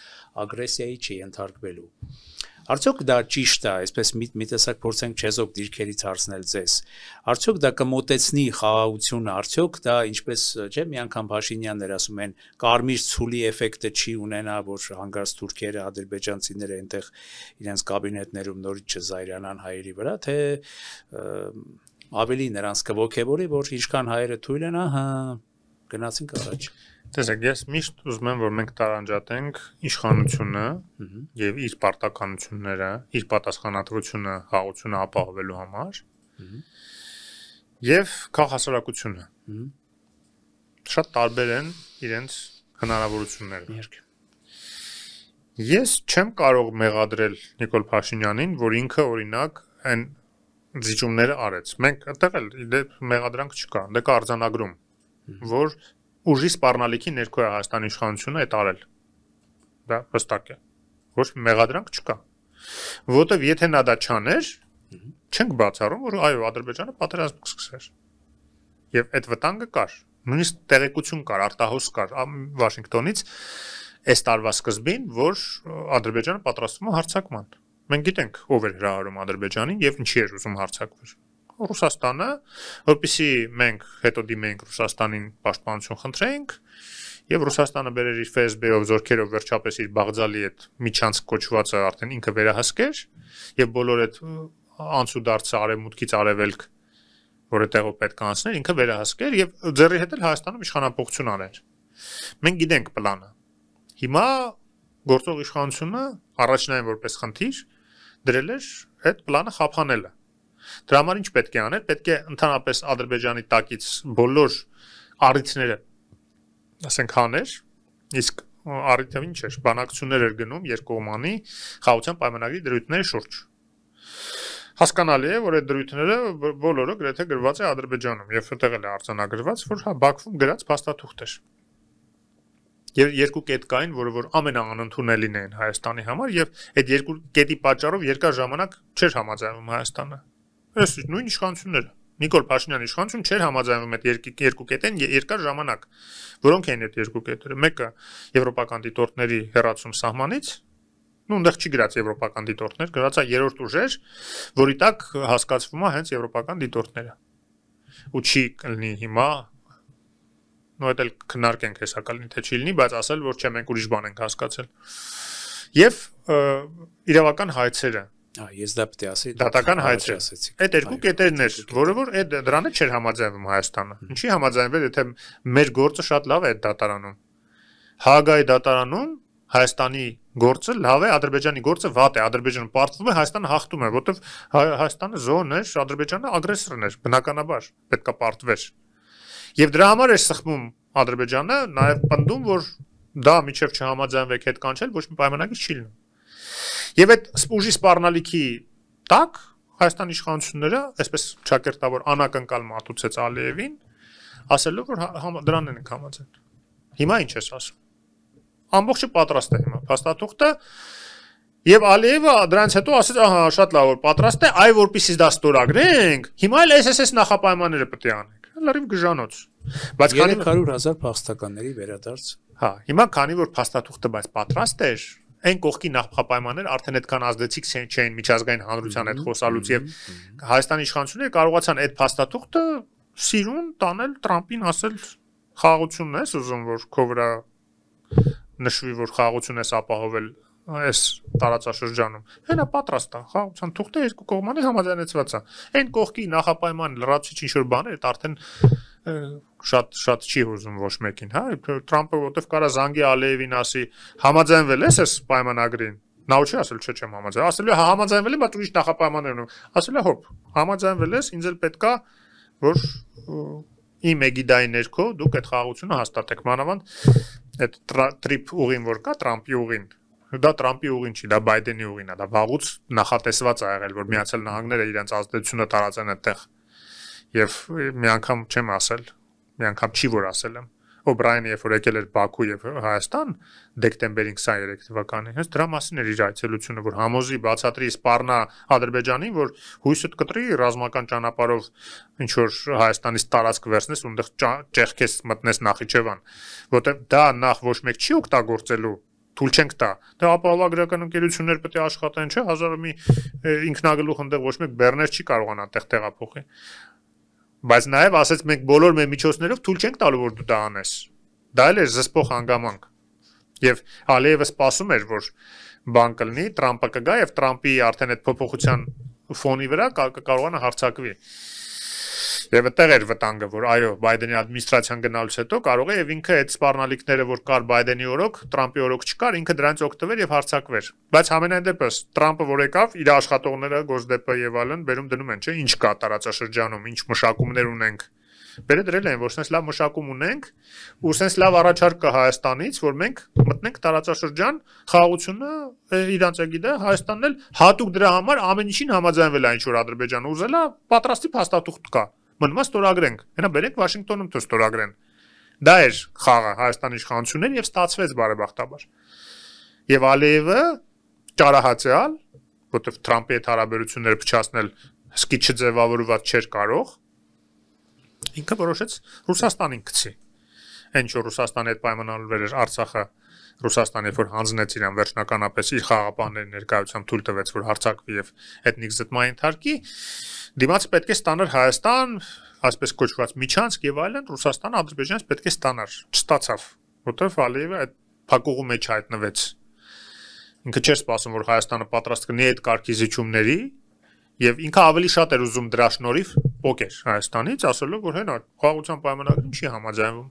Speaker 1: ագրեսիայի չենթարկվելու։ Արդյոք դա ճիշտ է, այսպես մի տեսակ փորձենք չեզոք դիրքերից հարցնել ձեզ։ Արդյոք դա կմոտեցնի խաղաղությունը, արդյոք դա ինչպես չէ, մի անգամ Փաշինյաններ ասում են, կարմիր ցուլի էֆեկտը չի ունենա, որ հանգարց թուրքերը, ադրբեջանցիները այնտեղ իրենց կաբինետներում նորից չզայրանան հայերի վրա, թե ավելի նրանց կողքեվորի, որ ինչքան հայերը թույլ են, ահա, գնացինք առաջ։
Speaker 2: Տեսեք, ես միշտ ուզում եմ, որ մենք տարանջատենք իշխանությունը եւ իր պարտականությունները, իր պատասխանատվությունը, խաղաղությունը ապահովելու համար եւ քաղաքասարակությունը։ Շատ տարբեր են իրենց հնարավորությունները։ Ես չեմ կարող մեղադրել Նիկոլ Փաշինյանին, որ ինքը օրինակ այն զիջումները արեց։ Մենք այդտեղ էլ մեղադրանք չկա, դա կա արձանագրում, որ ուժի սպառնալիքի ներքո է Հայաստանի իշխանությունը այդ արել։ Դա հստակ է։ Ոչ մի մեղադրանք չկա։ Որտեվ եթե նա դա չաներ, չենք բացառում, որ այո, Ադրբեջանը պատերազմ կսկսեր։ Եվ այդ վտանգը կար։ Նույնիսկ տեղեկություն կար, արտահոս կար Վաշինգտոնից այս տարվա սկզբին, որ Ադրբեջանը պատրաստվում է հարձակման։ Մենք գիտենք ով էր հրահարում Ադրբեջանին եւ ինչի էր ուզում հարձակվել։ Ռուսաստանը, որպեսզի մենք հետո դիմենք Ռուսաստանին պաշտպանություն խնդրենք եւ Ռուսաստանը բերեր իր ՖՍԲ-ով զորքերով վերջապես իր Բաղդալի այդ միջանցք կոչվածը արդեն ինքը վերահսկեր եւ բոլոր այդ անցուդարձը արևմուտքից արևելք, որ այդտեղով պետք է անցներ, ինքը վերահսկեր եւ ձեռի հետ էլ Հայաստանում իշխանապողություն աներ։ Մենք գիտենք պլանը։ Հիմա գործող իշխանությունը առաջնային որպես խնդիր դրել էր այդ պլանը խափանելը։ Դրա համար ինչ պետք է անել, պետք է ընդհանրապես Ադրբեջանի տակից բոլոր առիթները, ասենք, հաներ, իսկ առիթը ինչ էր, բանակցություններ էր գնում երկկողմանի խաղաղության պայմանագրի դրույթների շուրջ։ Հասկանալի է, որ այդ դրույթները բոլորը գրեթե գրված է Ադրբեջանում եւ այդտեղ էլ է արձանագրված, որ Բաքվում գրած փաստաթուղթ էր։ Եվ երկու կետ կային, որ ամենաանընդունելին էին Հայաստանի համար եւ այդ երկու կետի պատճառով երկար ժամանակ չէր համաձայնում Հայաստանը։ Այս նույն իշխանությունները Նիկոլ Փաշինյանի իշխանություն չէր համաձայնվում այդ երկու կետերին երկար ժամանակ։ Որոնք էին այդ երկու կետերը։ Մեկը եվրոպական դիտորդների հեռացում սահմանից, այնտեղ չի գրած եվրոպական դիտորդներ, գրած է երրորդ ուժեր, որի տակ հասկացվում է հենց եվրոպական դիտորդները։ Ու չի կլինի հիմա նույն էլ քննարկենք հեսա կլինի թե չի լինի, բայց ասել որ չէ մենք ուրիշ բան ենք հասկացել։ Եվ իրավական հայցերը
Speaker 1: ես դա պետք է ասի
Speaker 2: դատական հայցը այդ երկու կետերն էր, որը որ այդ դրանից չէր համաձայնվում Հայաստանը։ Ինչի համաձայնվել, եթե մեր գործը շատ լավ է այդ դատարանում։ Հաագայի դատարանում Հայաստանի գործը լավ է, Ադրբեջանի գործը վատ է, Ադրբեջանը պարտվում է, Հայաստանը հաղթում է, որովհետև Հայաստանը զոհն էր, Ադրբեջանը ագրեսորն էր, բնականաբար պետքա պարտվեր։ Եվ դրա համար էր սխմում Ադրբեջանը, նաև պնդում, որ դա միջև չհամաձայնվեք հետ կանչել, ոչ մի պայմանագիր չի լինում։ Եվ այդ ուժի սպառնալիքի տակ Հայաստանի իշխանությունները, այսպես ճակերտավոր անակնկալ մատուցեց Ալիևին, ասելով որ դրան են համաձայն։ Հիմա ինչ ես ասում։ Ամբողջը պատրաստ է հիմա փաստաթուղթը եւ Ալիևը դրանից հետո ասեց ահա շատ լավ որ պատրաստ է այ որպեսզի դա ստորագրենք հիմա էլ SSS նախապայմանները պետք է անենք լրիվ գժանոց բայց քանի
Speaker 1: 300,000 փաստականների վերադարձ
Speaker 2: հա հիմա քանի որ փաստաթուղթը բայց պատրաստ էր այն կողքի նախապայմանները արդեն այդքան ազդեցիկ չէին միջազգային հանրության հետ խոսալուց եւ Հայաստանի իշխանությունները կարողացան այդ փաստաթուղթը սիրուն տանել Տրամպին ասել խաղաղությունն է ուզում որ քո վրա նշվի որ խաղաղություն ես ապահովել այս տարածաշրջանում հենա պատրաստ է խաղաղության թուղթը երկու կողմանի համաձայնեցված է այն կողքի նախապայման լրացուցիչ ինչ որ բաներ դա արդեն շատ չի հուզում ոչ մեկին հա Տրամպը որտեվ կարա զանգի Ալիևին ասի համաձայնվել ես այս պայմանագրին նա ու չի ասել չէ չեմ համաձայնվել ասել է հա համաձայնվել եմ բայց ուրիշ նախապայմաններ ունեմ ասել է հոп համաձայնվել ես ինձ էլ պետքա որ իմ էգիդայի ներքո դուք այդ խաղաղությունը հաստատեք մանավանդ այդ տրիփ ուղին որ կա Տրամպի ուղին դա Տրամպի ուղին չի դա Բայդենի ուղին է դա վաղուց նախատեսված է եղել որ Միացյալ Նահանգները իրենց ազդեցությունը տարածեն այդտեղ եւ մի անգամ չեմ ասել մի անգամ չի որ ասել եմ Օբրայանը երբ որ եկել էր Բաքու եւ Հայաստան դեկտեմբերին 23 թվականին հենց դրա մասին էր իր այցելությունը որ համոզի բացատրի սպառնա Ադրբեջանին որ հույսդ կտրի ռազմական ճանապարհով ինչ որ Հայաստանից տարածք վերցնես ու այնտեղ ճեղքես մտնես Նախիջևան որտեղ դա նախ ոչ մեկ չի օգտագործելու թույլ չենք տա դա ապահովագրական ընկերություններ պետք է աշխատեն չէ հազարը մի ինքնագլուխ այնտեղ ոչ մեկ բեռներ չի կարողանա այդտեղ տեղափոխի բայց նաև ասեց մենք բոլոր մեր միջոցներով թույլ չենք տալու որ դու դա անես դա էլ է զսպող հանգամանք եւ Ալիևը սպասում էր որ բան կլինի Տրամպը կգա եւ Տրամպի արդեն այդ փոփոխության ֆոնի վրա կարողանա հարձակվի եւ այդտեղ էր վտանգը որ այո Բայդենի ադմինիստրացիան գնալուց հետո կարող է եւ ինքը այդ սպառնալիքները որ կար Բայդենի օրոք Տրամպի օրոք չկար ինքը դրանից օգտվեր եւ հարձակվեր բայց համենայն դեպս Տրամպը որ եկավ իր աշխատողները Գոսդեպը եւ այլն բերում դնում են չէ ինչ կա տարածաշրջանում ինչ մշակումներ ունենք բերե դրել են որ sense լավ մշակում ունենք ու sense լավ առաջարկ կա Հայաստանից որ մենք մտնենք տարածաշրջան խաղաղությունը իրանց գիտե Հայաստանն էլ հատուկ դրա համար ամեն ինչին համաձայնվել է ինչ որ Ադրբեջանը ուզել է պատրաստի փաստաթուղթ կա մնում է ստորագրենք հենա բերենք Վաշինգտոնում թե ստորագրեն դա էր խաղը Հայաստանի իշխանություններին եւ ստացվեց բարեբախտաբար եւ Ալիևը ճարահացյալ որտեվ Տրամպի հետ հարաբերությունները փչացնել սկի չձևավորված չէր կարող ինքը որոշեց Ռուսաստանին գցի այն որ Ռուսաստանի հետ պայմանավորվել էր Արցախը Ռուսաստանը որ հանձնեց իրան վերջնականապես իր խաղապանների ներկայությամբ թույլ տվեց որ հարձակվի եւ էթնիկ զտմային թարգի դիմաց պետք է ստանար Հայաստան այսպես կոչված միջանցք եւ այլն Ռուսաստանը Ադրբեջանից պետք է ստանար չստացավ որտեվ Ալիևը այդ փակուղու մեջ հայտնվեց ինքը չէր սպասում որ Հայաստանը պատրաստ կլինի այդ կարգի զիջումների եւ ինքը ավելի շատ էր ուզում դրա շնորհիվ փոկեր Հայաստանից ասելով որ հենա խաղաղության պայմանագրին չի համաձայնվում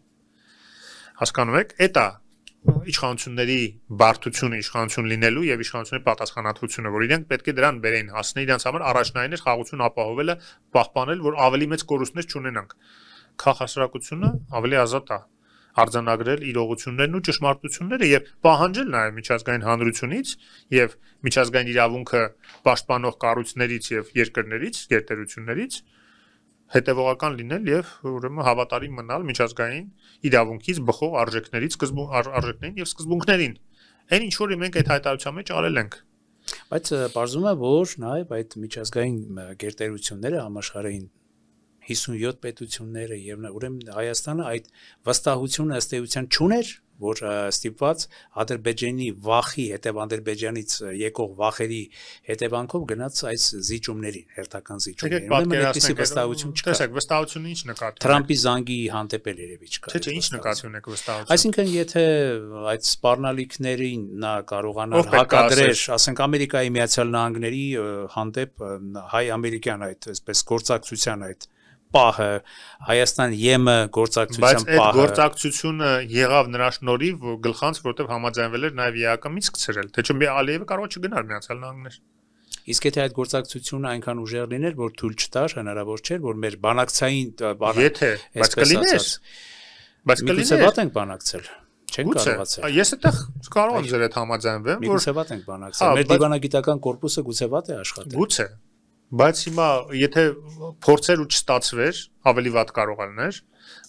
Speaker 2: հասկանում եք էտա իշխանությունների բարդությունը իշխանություն լինելու եւ իշխանությունների պատասխանատվությունը որ իրենք պետք է դրան բերեն հասնել իրենց համար առաջնային էր խաղաղություն ապահովելը պահպանել որ ավելի մեծ կորուստներ չունենանք քաղաքասրակությունը ավելի ազատ է արձանագրել իրողություններն ու ճշմարտությունները եւ պահանջել նաեւ միջազգային հանրությունից եւ միջազգային իրավունքը պաշտպանող կառույցներից եւ երկրներից գերտերություններից հետևողական լինել եւ ուրեմն հավատարիմ մնալ միջազգային իրավունքից բխող արժեքներից արժեքներին եւ սկզբունքներին այն ինչ որ մենք այդ հայտարարության մեջ արել ենք
Speaker 1: բայց բարձում է որ նաեւ այդ միջազգային գերտերությունները համաշխարհային 57 պետությունները եւ ուրեմն Հայաստանը այդ վստահությունը ըստ էության չուներ, որ ստիպված Ադրբեջանի վախի հետև Ադրբեջանից եկող վախերի հետևանքով գնաց այս զիջումներին, հերթական զիջումներին։ Ուրեմն այդպիսի վստահություն չկա։
Speaker 2: Տեսեք, վստահությունը ինչ նկատի ունեք։
Speaker 1: Թրամփի զանգի հանդեպել երևի չկա։
Speaker 2: Չէ, ինչ նկատի ունեք վստահություն։
Speaker 1: Այսինքն, եթե այդ սպառնալիքներին նա կարողանար հակադրել, ասենք Ամերիկայի Միացյալ Նահանգների հանդեպ հայ-ամերիկյան այդ այսպես գործակցության այդ պահը, Հայաստան-ԵՄ գործակցության պահը։
Speaker 2: Բայց այդ գործակցությունը եղավ նրա շնորհիվ գլխանց, որտեղ համաձայնվել էր նաև ԵԱԿ-ից սկսել։ Թե չէ Ալիևը կարող չգնար Միացյալ Նահանգներ։
Speaker 1: Իսկ եթե այդ գործակցությունը այնքան ուժեղ լիներ, որ թույլ չտար, հնարավոր չէր, որ մեր բանակցային
Speaker 2: Եթե, բայց կլիներ։ Բայց
Speaker 1: կլիներ։ Վատ ենք բանակցել։ Չեն կարողացել։
Speaker 2: Ես այդտեղ կարող եմ ձեր հետ համաձայնվեմ, որ
Speaker 1: գուցե վատ ենք բանակցել։ Մեր դիվանագիտական կորպուսը գուցե վատ է աշխատել։
Speaker 2: Գուցե։ Բայց հիմա եթե փորձեր ու չստացվեր, ավելի վատ կարող լիներ,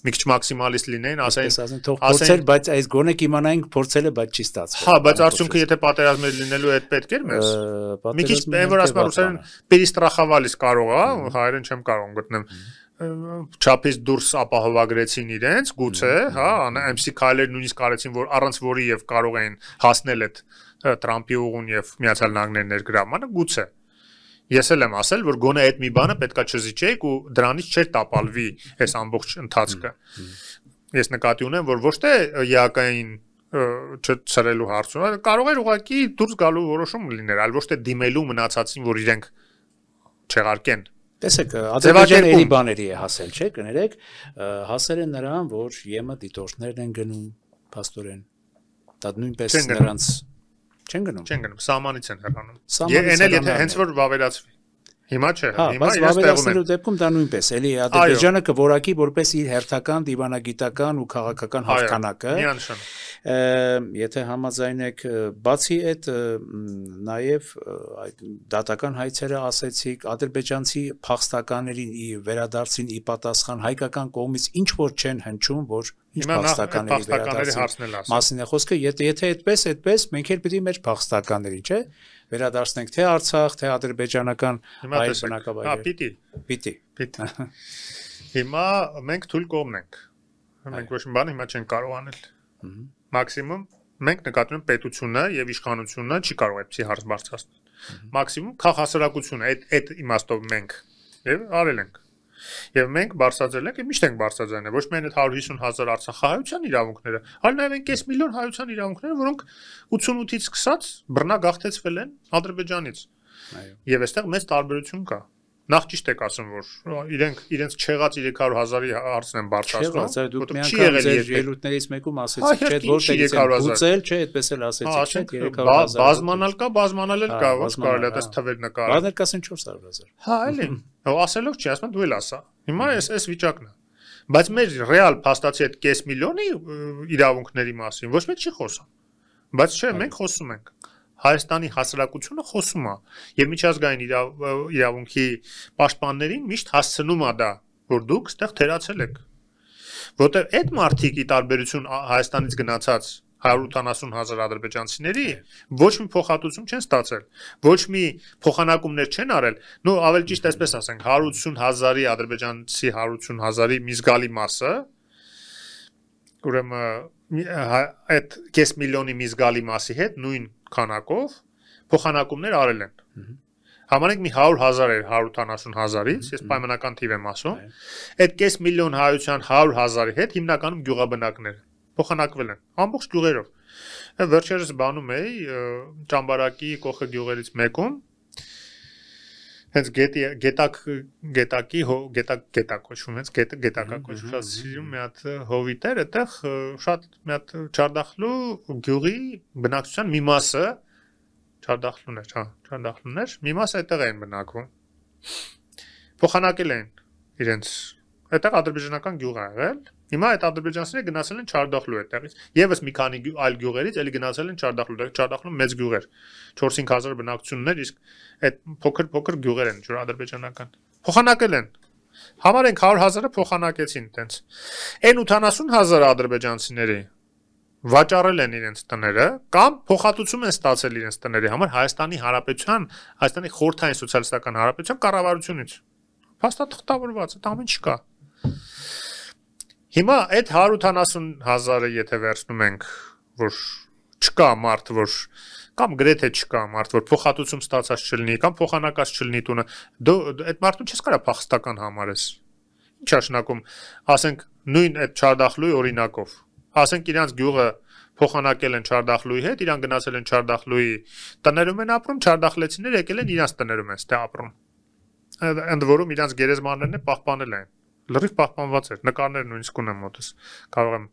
Speaker 2: մի քիչ մաքսիմալիստ լինեին,
Speaker 1: ասեն թող փորձեր, բայց այս գոնե կիմանայինք փորձել է, բայց չի ստացվել։
Speaker 2: Հա, բայց արդյունքը եթե պատերազմներ լինելու այդ պետք էր մեզ։ Մի քիչ այն որ ասում ռուսերեն перестраховались կարող է, հայերեն չեմ կարող գտնեմ։ Չափից դուրս ապահովագրեցին իրենց, գուցե, հա, այնպեսի քայլեր նույնիսկ արեցին, որ առանց որի եւ կարող էին հասնել այդ Տրամփի ուղուն եւ Միացյալ Նահանգների ներգրավմանը, գուցե։ Ես էլ եմ ասել, որ գոնե այդ մի բանը պետքա չզիջեիք ու դրանից չէր տապալվի այս ամբողջ ընթացքը։ Ես նկատի ունեմ, որ ոչ թե ԵԱԿ-ին չցրելու հարցում, կարող էր ուղղակի դուրս գալու որոշում լիներ, այլ ոչ թե դիմելու մնացածին, որ իրենք չեղարկեն։
Speaker 1: Տեսեք, Ադրբեջանը էլի բաների է հասել, չէ՞, կներեք, հասել են նրան, որ ԵՄ դիտորդներն են գնում, փաստորեն։ Դա նույնպես նրանց չեն գնում,
Speaker 2: սահմանից են հեռանում։ Էն էլ եթե հենց որ վավերացվի։ Հիմա չէ,
Speaker 1: հիմա իրենց տեղում են։ Դեպքում դա նույնպես, էլի Ադրբեջանը կորակի որպես իր հերթական դիվանագիտական ու քաղաքական հաղթանակը։ Եթե համաձայնեք, բացի այդ նաև այդ դատական հայցերը ասեցիք, ադրբեջանցի փախստականների վերադարձին ի պատասխան հայկական կողմից ինչ որ չեն հնչում, որ ինչ փախստականների վերադարձին մասին է խոսքը, եթե այդպես մենք էլ պիտի մեր փախստականներին, չէ՞, վերադարձնենք թե Արցախ, թե ադրբեջանական այլ բնակավայրեր։ Պիտի։
Speaker 2: Հիմա մենք թույլ կողմն ենք։ Մենք ոչ մի բան հիմա չենք կարող անել։ Մաքսիմում մենք նկատում ենք պետությունը եւ իշխանությունը չի կարող այդպեսի հարց բարձրացնել։ Մաքսիմում քաղաքասարակությունը այդ իմաստով մենք եւ արել ենք։ Եվ մենք բարձրացրել ենք, միշտ ենք բարձրացնել, ոչ միայն այդ 150,000 արցախահայության իրավունքները, այլ նաև այն 5 միլիոն հայության իրավունքները, որոնք 88-ից սկսած բռնագաղթեցվել են Ադրբեջանից։ Եվ այստեղ մեծ տարբերություն կա։ Նախ ճիշտ եք ասում, որ իրենց չեղած 300,000-ի հարցն են բարձրացնում,
Speaker 1: դուք մի անգամ ձեր ելույթներից մեկում ասեցիք, չէ՞ որտեղից են գուցել, չէ, այդպես էլ ասեցիք, չէ՞, 300,000։
Speaker 2: Բազմանալ կա, բազմանալ էլ կա, ոնց կարելի է այս թվեր նկարել։
Speaker 1: Բազմերկասին 400,000։
Speaker 2: Հա, էլի։ Ասելով չի, ասում դու էլ ասա։ Հիմա այս վիճակն է։ Բայց մեր ռեալ փաստացի այդ 5 միլիոնի իրավունքների մասին ոչ մեկ չի խոսում։ Բայց չէ, մենք խոսում ենք։ Հայաստանի հասարակությունը խոսում է եւ միջազգային իրավունքի պաշտպաններին միշտ հասցնում է դա, որ դուք ստեղ թերացել եք։ Որտեղ այդ մարդիկ ի տարբերություն Հայաստանից գնացած 180,000 ադրբեջանցիների ոչ մի փոխհատուցում չեն ստացել, ոչ մի փոխանակումներ չեն արել, նո ավելի ճիշտ այսպես ասենք 180,000-ի ադրբեջանցի 180,000-ի մի զգալի մասը, ուրեմն այդ 5 միլիոնի մի զգալի մասի հետ նույն քանակով փոխանակումներ արել են։ Համարենք մի 100,000 էր 180,000-ից, ես պայմանական թիվ եմ ասում։ Այդ 5 միլիոն հայության 100,000-ի հետ հիմնականում գյուղաբնակներ փոխանակվել են ամբողջ գյուղերով։ Վերջերս բանում էի Ճամբարակի կողքը գյուղերից մեկում հենց գետակի կոչվում, հենց գետակա կոչվում, շատ սիրում մի հատ հովիտ էր, այդտեղ շատ մի հատ Չարդախլու գյուղի բնակչության մի մասը Չարդախլուներ, հա, Չարդախլուներ, մի մասը այդտեղ էին բնակվում։ Փոխանակել են իրենց, այդտեղ ադրբեջանական գյուղ ա եղել։ Հիմա այդ ադրբեջանցիները գնացել են Չարդախլու այդտեղից։ Եվս մի քանի այլ գյուղերից էլի գնացել են Չարդախլու, Չարդախլու մեծ գյուղ էր։ 4-5,000 բնակչություններ, իսկ այդ փոքր գյուղեր են, ջուր ադրբեջանական։ Փոխանակել են։ Համարենք 100,000-ը փոխանակեցին այտենց։ Այն 80,000 ադրբեջանցիների վաճառել են իրենց տները կամ փոխհատուցում են ստացել իրենց տների համար Հայաստանի Հանրապետության, Հայաստանի Խորհրդային Սոցիալիստական Հանրապետության կառավարությունից։ Փաստաթղթավորված է, ամեն չկա։ Հիմա այդ 180,000-ը եթե վերցնում ենք, որ չկա մարդ, որ կամ գրեթե չկա մարդ, որ փոխհատուցում ստացած չլինի, կամ փոխանակած չլինի տունը, դու այդ մարդուն չես կարա փախստական համարես։ Ինչ աշնակում, ասենք նույն այդ Չարդախլուի օրինակով, ասենք իրանց գյուղը փոխանակել են Չարդախլուի հետ, իրան գնացել են Չարդախլուի տներում են ապրում, չարդախլեցիներ եկել են իրանց տներում են ստե ապրում։ Ընդ որում իրանց գերեզմաններն է պահպանել են։ Լրիվ պահպանված էր, նկարներ նույնիսկ ունեմ մոտս։ Կարող եմ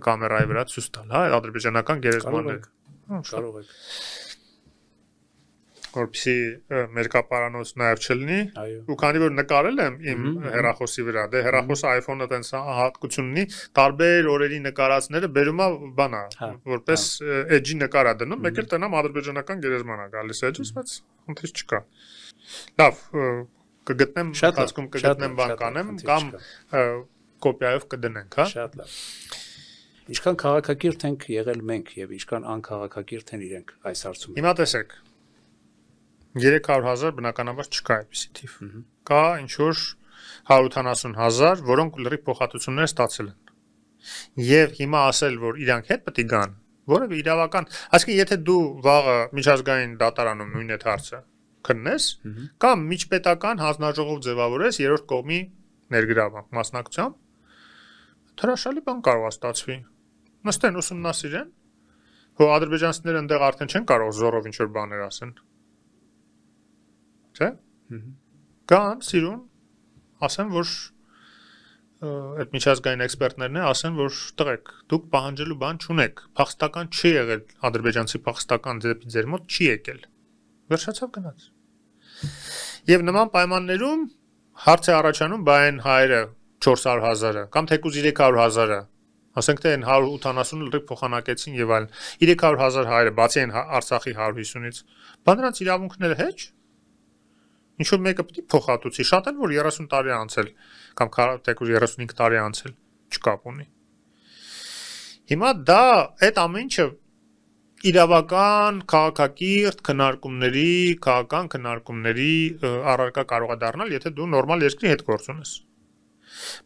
Speaker 2: կամերայի վրա ցույց տալ, հա, ադրբեջանական գերեզմաններ։
Speaker 1: Կարող եք։
Speaker 2: Որպեսզի մերկապարանոց նաև չլինի,
Speaker 1: Այո։
Speaker 2: ու քանի որ նկարել եմ իմ հեռախոսի վրա, դե հեռախոսը iPhone-ը տենց հատկություն ունի, տարբեր օրերի նկարածները բերում է բանա, որպես edge-ի նկար է դնում, մեկ էլ տնամ ադրբեջանական գերեզման է գալիս edge-ից, բայց խնդիր չկա։ Լավ, կգտնեմ, հատկում կգտնեմ բան կանեմ, կամ կոպիայով կդնենք, հա։
Speaker 1: Շատ լավ։ Ինչքան քաղաքակիրթ ենք եղել մենք եւ ինչքան անքաղաքակիրթ են իրենք այս հարցում։
Speaker 2: Հիմա տեսեք 300,000 բնականաբար չկա այդպիսի թիվ։ Կա ինչ որ 180,000, որոնք լրիվ փոխհատուցումներ ստացել են։ Եվ հիմա ասել, որ իրանք հետ պետք է գան, որևէ իրավական, այսինքն եթե դու վաղը միջազգային դատարանում նույն այդ հարցը քննես, կամ միջպետական հանձնաժողով ձևավորես երրորդ կողմի ներգրավանք մասնակցությամբ, հրաշալի բան կարող է ստացվի։ Նստեն ուսումնասիրեն, որ ադրբեջանցիները այնտեղ արդեն չեն կարող զորով ինչ որ բաներ ասեն։ Չէ՞։ Կան սիրուն, ասեն, որ այդ միջազգային էքսպերտներն ասեն, որ տղեկ, դուք պահանջելու բան չունեք, փախստական չի եղել, ադրբեջանցի փախստական դեպի ձեր մոտ չի եկել։ Վերջացավ գնաց։ Եվ նման պայմաններում հարց է առաջանում, բա այն հայերը 400,000-ը կամ թեկուզ 300,000-ը, ասենք թե այն 180-ը լրիվ փոխանակեցին եւ այլն, 300,000 հայերը, բացի այն Արցախի 150-ից, բա նրանց իրավունքները հեչ։ Ինչ որ մեկը պետք է փոխհատուցի, շատ են որ 30 տարի անցել կամ թեկուզ 35 տարի անցել, չկապ ունի։ Հիմա դա այդ ամեն ինչը իրավական, քաղաքակիրթ քննարկումների, քաղաքական քննարկումների առարկա կարող է դառնալ, եթե դու նորմալ երկրի հետ գործ ունես։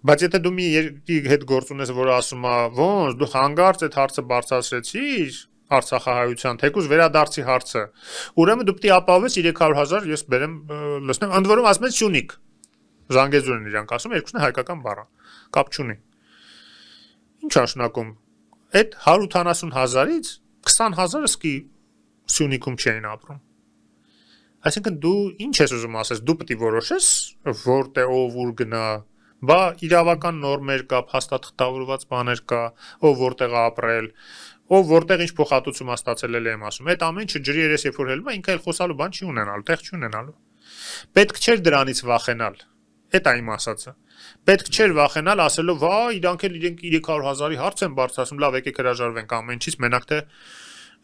Speaker 2: Բայց եթե դու մի երկրի հետ գործ ունես, որը ասում է, ոնց դու հանգարց այդ հարցը բարձրացրեցիր Արցախահայության, թեկուզ վերադարձի հարցը, ուրեմն դու պետք է ապահովես 300,000, ես բերեմ լցնեմ, ընդ որում ասում են Սյունիք, Զանգեզուրն իրանք ասում, երկուսն է հայկական բառ, կապ չունի։ Ինչ նշանակում, այդ 180,000-ից 20,000-ը սկի Սյունիքում չէին ապրում։ Այսինքն դու ինչ ես ուզում ասես, դու պետք է որոշես, որտեղ ով ուր գնա, բա իրավական նորմեր կա, փաստաթղթավորված բաներ կա, ով որտեղ է ապրել, ով որտեղ ինչ փոխհատուցում ստացել եմ ասում։ Այդ ամեն ինչը ջրի երես երբ որ հելում է, ինքը էլ խոսալու բան չի ունենալու, տեղ չի ունենալու։ Պետք չէր դրանից վախենալ։ Այդ այն ասածը։ Պետք չէր վախենալ ասելով, «Վա, իրանք էլ իրենք 300,000-ի հարց են բարձրացնում, լավ, եկեք հրաժարվենք ամեն ինչից, մենակ թե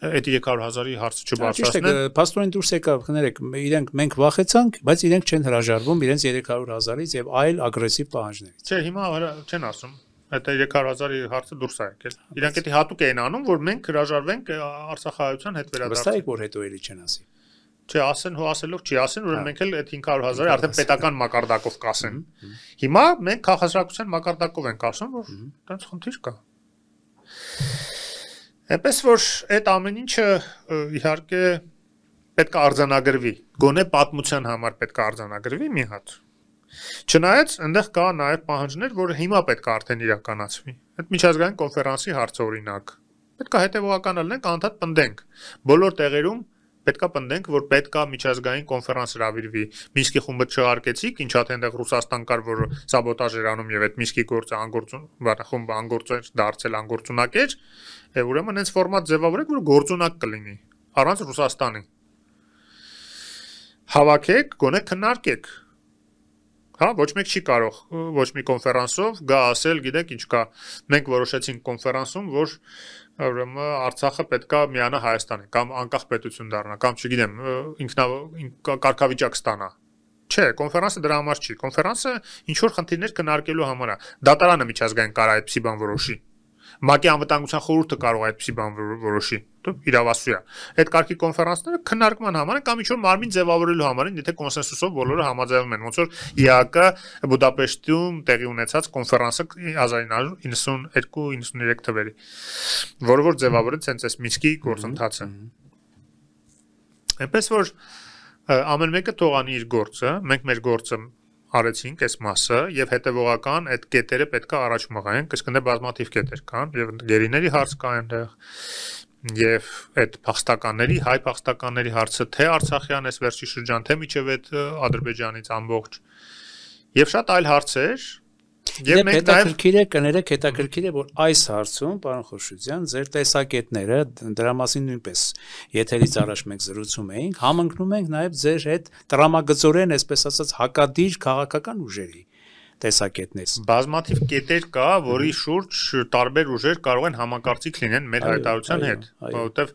Speaker 2: այդ 300,000-ի հարցը չբարձրացնեն»։
Speaker 1: Փաստորեն դուրս եկավ, կներեք, իրենք մենք վախեցանք, բայց իրենք չեն հրաժարվում իրենց 300,000-ից եւ այլ ագրեսիվ պահանջներից։
Speaker 2: Չէ, հիմա չեն ասում։ Այդ 300,000-ի հարցը դուրս է եկել։ Իրանք դա հատուկ էին անում, որ մենք հրաժարվենք Արցախահայության հետ վերադարձ։
Speaker 1: Վստահ եք, որ հետո էլի չեն ասի։
Speaker 2: Չէ, ասեն, հո ասելով չի ասեն, որ մենք էլ այդ 500,000-ը արդեն պետական մակարդակով կասեն։ Հիմա մենք քաղաքացիական մակարդակով ենք ասում, որ դրանց խնդիր կա։ Այնպես որ այդ ամեն ինչը իհարկե պետք է արձանագրվի, գոնե պատմության համար պետք է արձանագրվի մի հատ։ Չնայած այնտեղ կա նաև պահանջներ, որը հիմա պետք է արդեն իրականացվի։ Այդ միջազգային կոնֆերանսի հարցը օրինակ։ Պետք է հետևողական լինենք, անդադ պնդենք։ Բոլոր տեղերում պետք է պնդենք, որ պետք է միջազգային կոնֆերանս հրավիրվի։ Մինսկի խումբը չհարկեցիք, ինչա թե այնտեղ Ռուսաստան կար, որ սաբոտաժ էր անում եւ այդ Մինսկի գործը խումբը անգործեր դարձել անգործունակ էր, եւ ուրեմն հենց ֆորմատ ձևավորեք, որ գործունակ կլինի, առանց Ռուսաստանի։ Հավաքեք, գոնե քննարկեք։ Հա, ոչ մեկ չի կարող ոչ մի կոնֆերանսով գա ասել, գիտեք ինչ կա։ Մենք որոշեցինք կոնֆերանսում, որ ուրեմն Արցախը պետքա միանա Հայաստանին կամ անկախ պետություն դառնա, կամ չգիտեմ, կարգավիճակ ստանա։ Չէ, կոնֆերանսը դրա համար չի։ Կոնֆերանսը ինչ որ խնդիրներ քննարկելու համար է։ Դատարանը միջազգային կարա այդպիսի բան որոշի։ ՄԱԿ-ի անվտանգության խորհուրդը կարող է այդպիսի բան որոշի, իրավասու է։ Այդ կարգի կոնֆերանսները քննարկման համար են կամ ինչ-որ մարմին ձևավորելու համար են, եթե կոնսենսուսով բոլորը համաձայնվում են, ոնց որ ԻԱԿ-ը Բուդապեշտում տեղի ունեցած կոնֆերանսը 1992-93 թվերի, որը որ ձևավորեց հենց այս Մինսկի գործընթացը։ Այնպես որ ամեն մեկը թողանի իր գործը, մենք մեր գործը արեցինք այս մասը եւ հետեւողական այդ կետերը պետքա առաջ մղենք, այսինքն բազմաթիվ կետեր կան եւ գերիների հարց կա այնտեղ եւ այդ փախստականների, հայ փախստականների հարցը թե Արցախյան այս վերջի շրջան, թե միջև այդ Ադրբեջանից ամբողջ եւ շատ այլ հարցեր
Speaker 1: եւ մենք նաեւ հետաքրքիր է որ այս հարցում պարոն Խոշոյցյան ձեր տեսակետները դրա մասին նույնպես եթերից առաջ մենք զրուցում էինք համընկնում ենք նաեւ ձեր հետ տրամագծորեն այսպես ասած հակադիր քաղաքական ուժերի տեսակետներից
Speaker 2: բազմաթիվ կետեր կա որի շուրջ տարբեր ուժեր կարող են համակարծիք լինեն մեր հայտարարության հետ որովհետեւ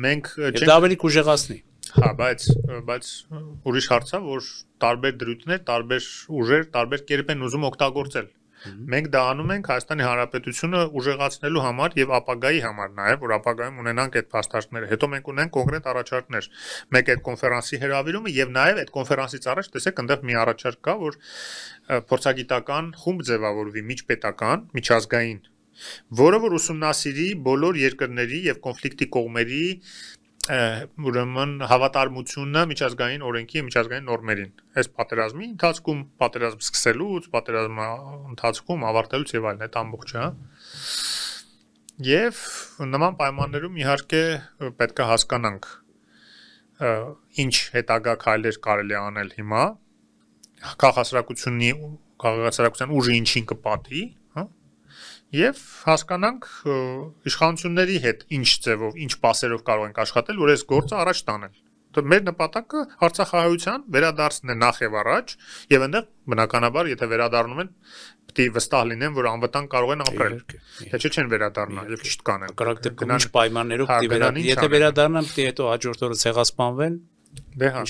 Speaker 2: մենք
Speaker 1: չենք դա ավելի կուժեղացնի
Speaker 2: հա բայց ուրիշ հարց է որ տարբեր դրույթներ տարբեր ուժեր տարբեր կերպ են ուզում օգտագործել Մենք դա անում ենք Հայաստանի Հանրապետությունը ուժեղացնելու համար եւ ապագայի համար նաեւ, որ ապագայում ունենանք այդ փաստարկները։ Հետո մենք ունենք կոնկրետ առաջարկներ։ Մեկ այդ կոնֆերանսի հրավիրումը եւ նաեւ այդ կոնֆերանսից առաջ տեսեք այնտեղ մի առաջարկ կա, որ փորձագիտական խումբ ձևավորվի միջպետական, միջազգային, որը որ ուսումնասիրի բոլոր երկրների եւ կոնֆլիկտի կողմերի ուրեմն հավատարմությունը միջազգային օրենքի եւ միջազգային նորմերին։ Այս պատերազմի ընթացքում, պատերազմ սկսելուց, պատերազմի ընթացքում ավարտելուց եւ այլն, այդ ամբողջը, հա։ Եվ նման պայմաններում իհարկե պետք է հասկանանք ինչ հետագա քայլեր կարելի է անել հիմա, քաղաքացիական ուժը ինչին կպատի, հա։ Եվ հասկանանք իշխանությունների հետ ինչ ձևով, ինչ պասերով կարող ենք աշխատել, որ այս գործը առաջ տանել։ Մեր նպատակը Արցախահայության վերադարձն է նախ եւ առաջ, եւ այնտեղ բնականաբար, եթե վերադառնում են, պետք է վստահ լինեն, որ անվտանգ կարող են ապրել։ Թե չեն վերադառնա եւ ճիշտ կանեն։
Speaker 1: Կրակ դեպքում ինչ պայմաններով պետք է վերադառնան, եթե վերադառնան, պետք է հետո հաջորդ օրը ցեղասպանվեն։
Speaker 2: Դե հա։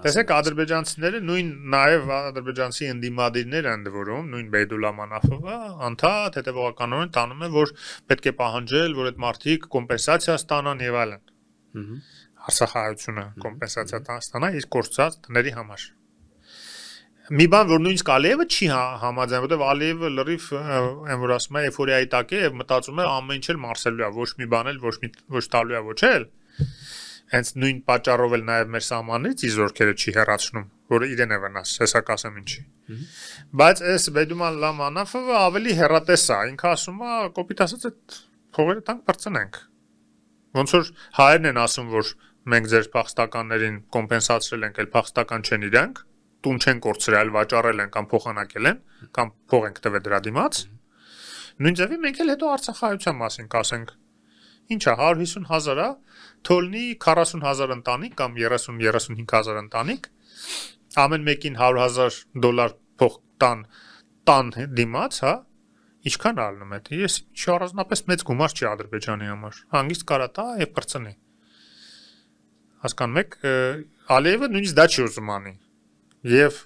Speaker 2: Տեսեք ադրբեջանցիները նույն նաև ադրբեջանցի ընդդիմադիրները ընդ որում նույն Բեյդուլա Մանաֆովը անդադ հետևողականորեն տանում է որ պետք է պահանջել որ այդ մարդիկ կոմպենսացիա ստանան եւ այլն։ Արցախահայությունը կոմպենսացիա ստանա իր կորցած տների համար։ Մի բան որ նույնիսկ Ալիևը չի համաձայն, որտեղ Ալիևը լրիվ այն որ ասում է էֆորիայի տակ է եւ մտածում է ամեն ինչ էլ մարսելու է, ոչ մի բան էլ ոչ տալու է, ոչ էլ։ Հենց նույն պատճառով էլ նաև մեր սահմաններից իր զորքերը չի հեռացնում, որը իրեն է վնաս, հեսա կասեմ ինչի։ Բայց այս Բեյդուլա Մանաֆովը ավելի հեռատես է, ինքը ասում է, կոպիտ ասած այդ փողերը տանք բրցնենք։ Ոնց որ հայերն են ասում, որ մենք ձեր փախստականներին կոմպենսացրել ենք, այլ փախստական չեն իրանք, տուն չեն կորցրել, վաճառել են կամ փոխանակել են, կամ փող ենք տվել դրա դիմաց։ Նույն ձևի մենք էլ հետո Արցախահայության մասին կասենք։ Ինչա 150,000 է, թոլնի 40,000 ընտանիք կամ 30-35,000 ընտանիք, ամեն մեկին $100,000 փող տան դիմաց, հա, ինչքան ալնում է, ես առանձնապես մեծ գումար չի Ադրբեջանի համար, հանգիստ կարա տա եւ բրցնի։ Հասկանում եք, Ալիևը նույնիսկ դա չի ուզում անի։ Եվ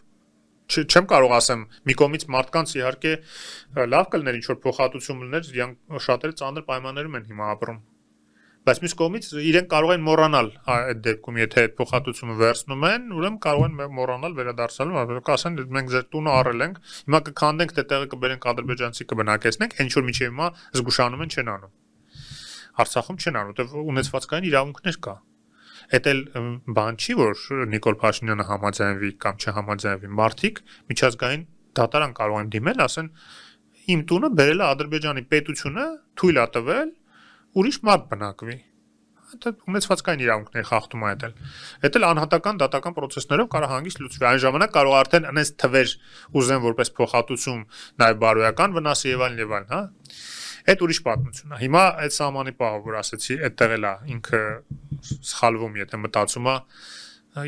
Speaker 2: չեմ կարող ասեմ, մի կողմից մարդկանց իհարկե լավ կլներ ինչ որ փոխհատուցում լիներ, իրանք շատերը ծանր պայմաններում են հիմա ապրում։ Բայց մյուս կողմից իրենք կարող են մոռանալ այդ դեպքում, եթե այդ փոխհատուցումը վերցնում են, ուրեմն կարող են մոռանալ վերադարձնալու, ասեն մենք ձեր տունը առել ենք, հիմա կքանդենք, թե տեղը կբերենք ադրբեջանցի կբնակեցնենք, ինչ որ միջև հիմա զգուշանում են չեն անում։ Արցախում չեն անում, որտեղ ունեցվածքային իրավունքներ կա։ Էդ էլ բան չի, որ Նիկոլ Փաշինյանը համաձայնվի կամ չհամաձայնվի։ Մարդիկ միջազգային դատարան կարող են դիմել, ասեն իմ տունը բերել է Ադրբեջանի պետությունը, թույլ է տվել ուրիշ մարդ բնակվի։ Դա ունեցվածքային իրավունքներ խախտում է այդել։ Այդ էլ անհատական դատական process-ներով կարող հանգիստ լուծվի։ Այն ժամանակ կարող արդեն այնպես թվեր ուզեն որպես փոխհատուցում նաև բարոյական վնասը եւ այլն, հա։ Այդ ուրիշ պատմություն է։ Հիմա այդ սահմանի պահը, որ ասեցի, այդտեղ էլ է ինքը սխալվում, եթե մտածում է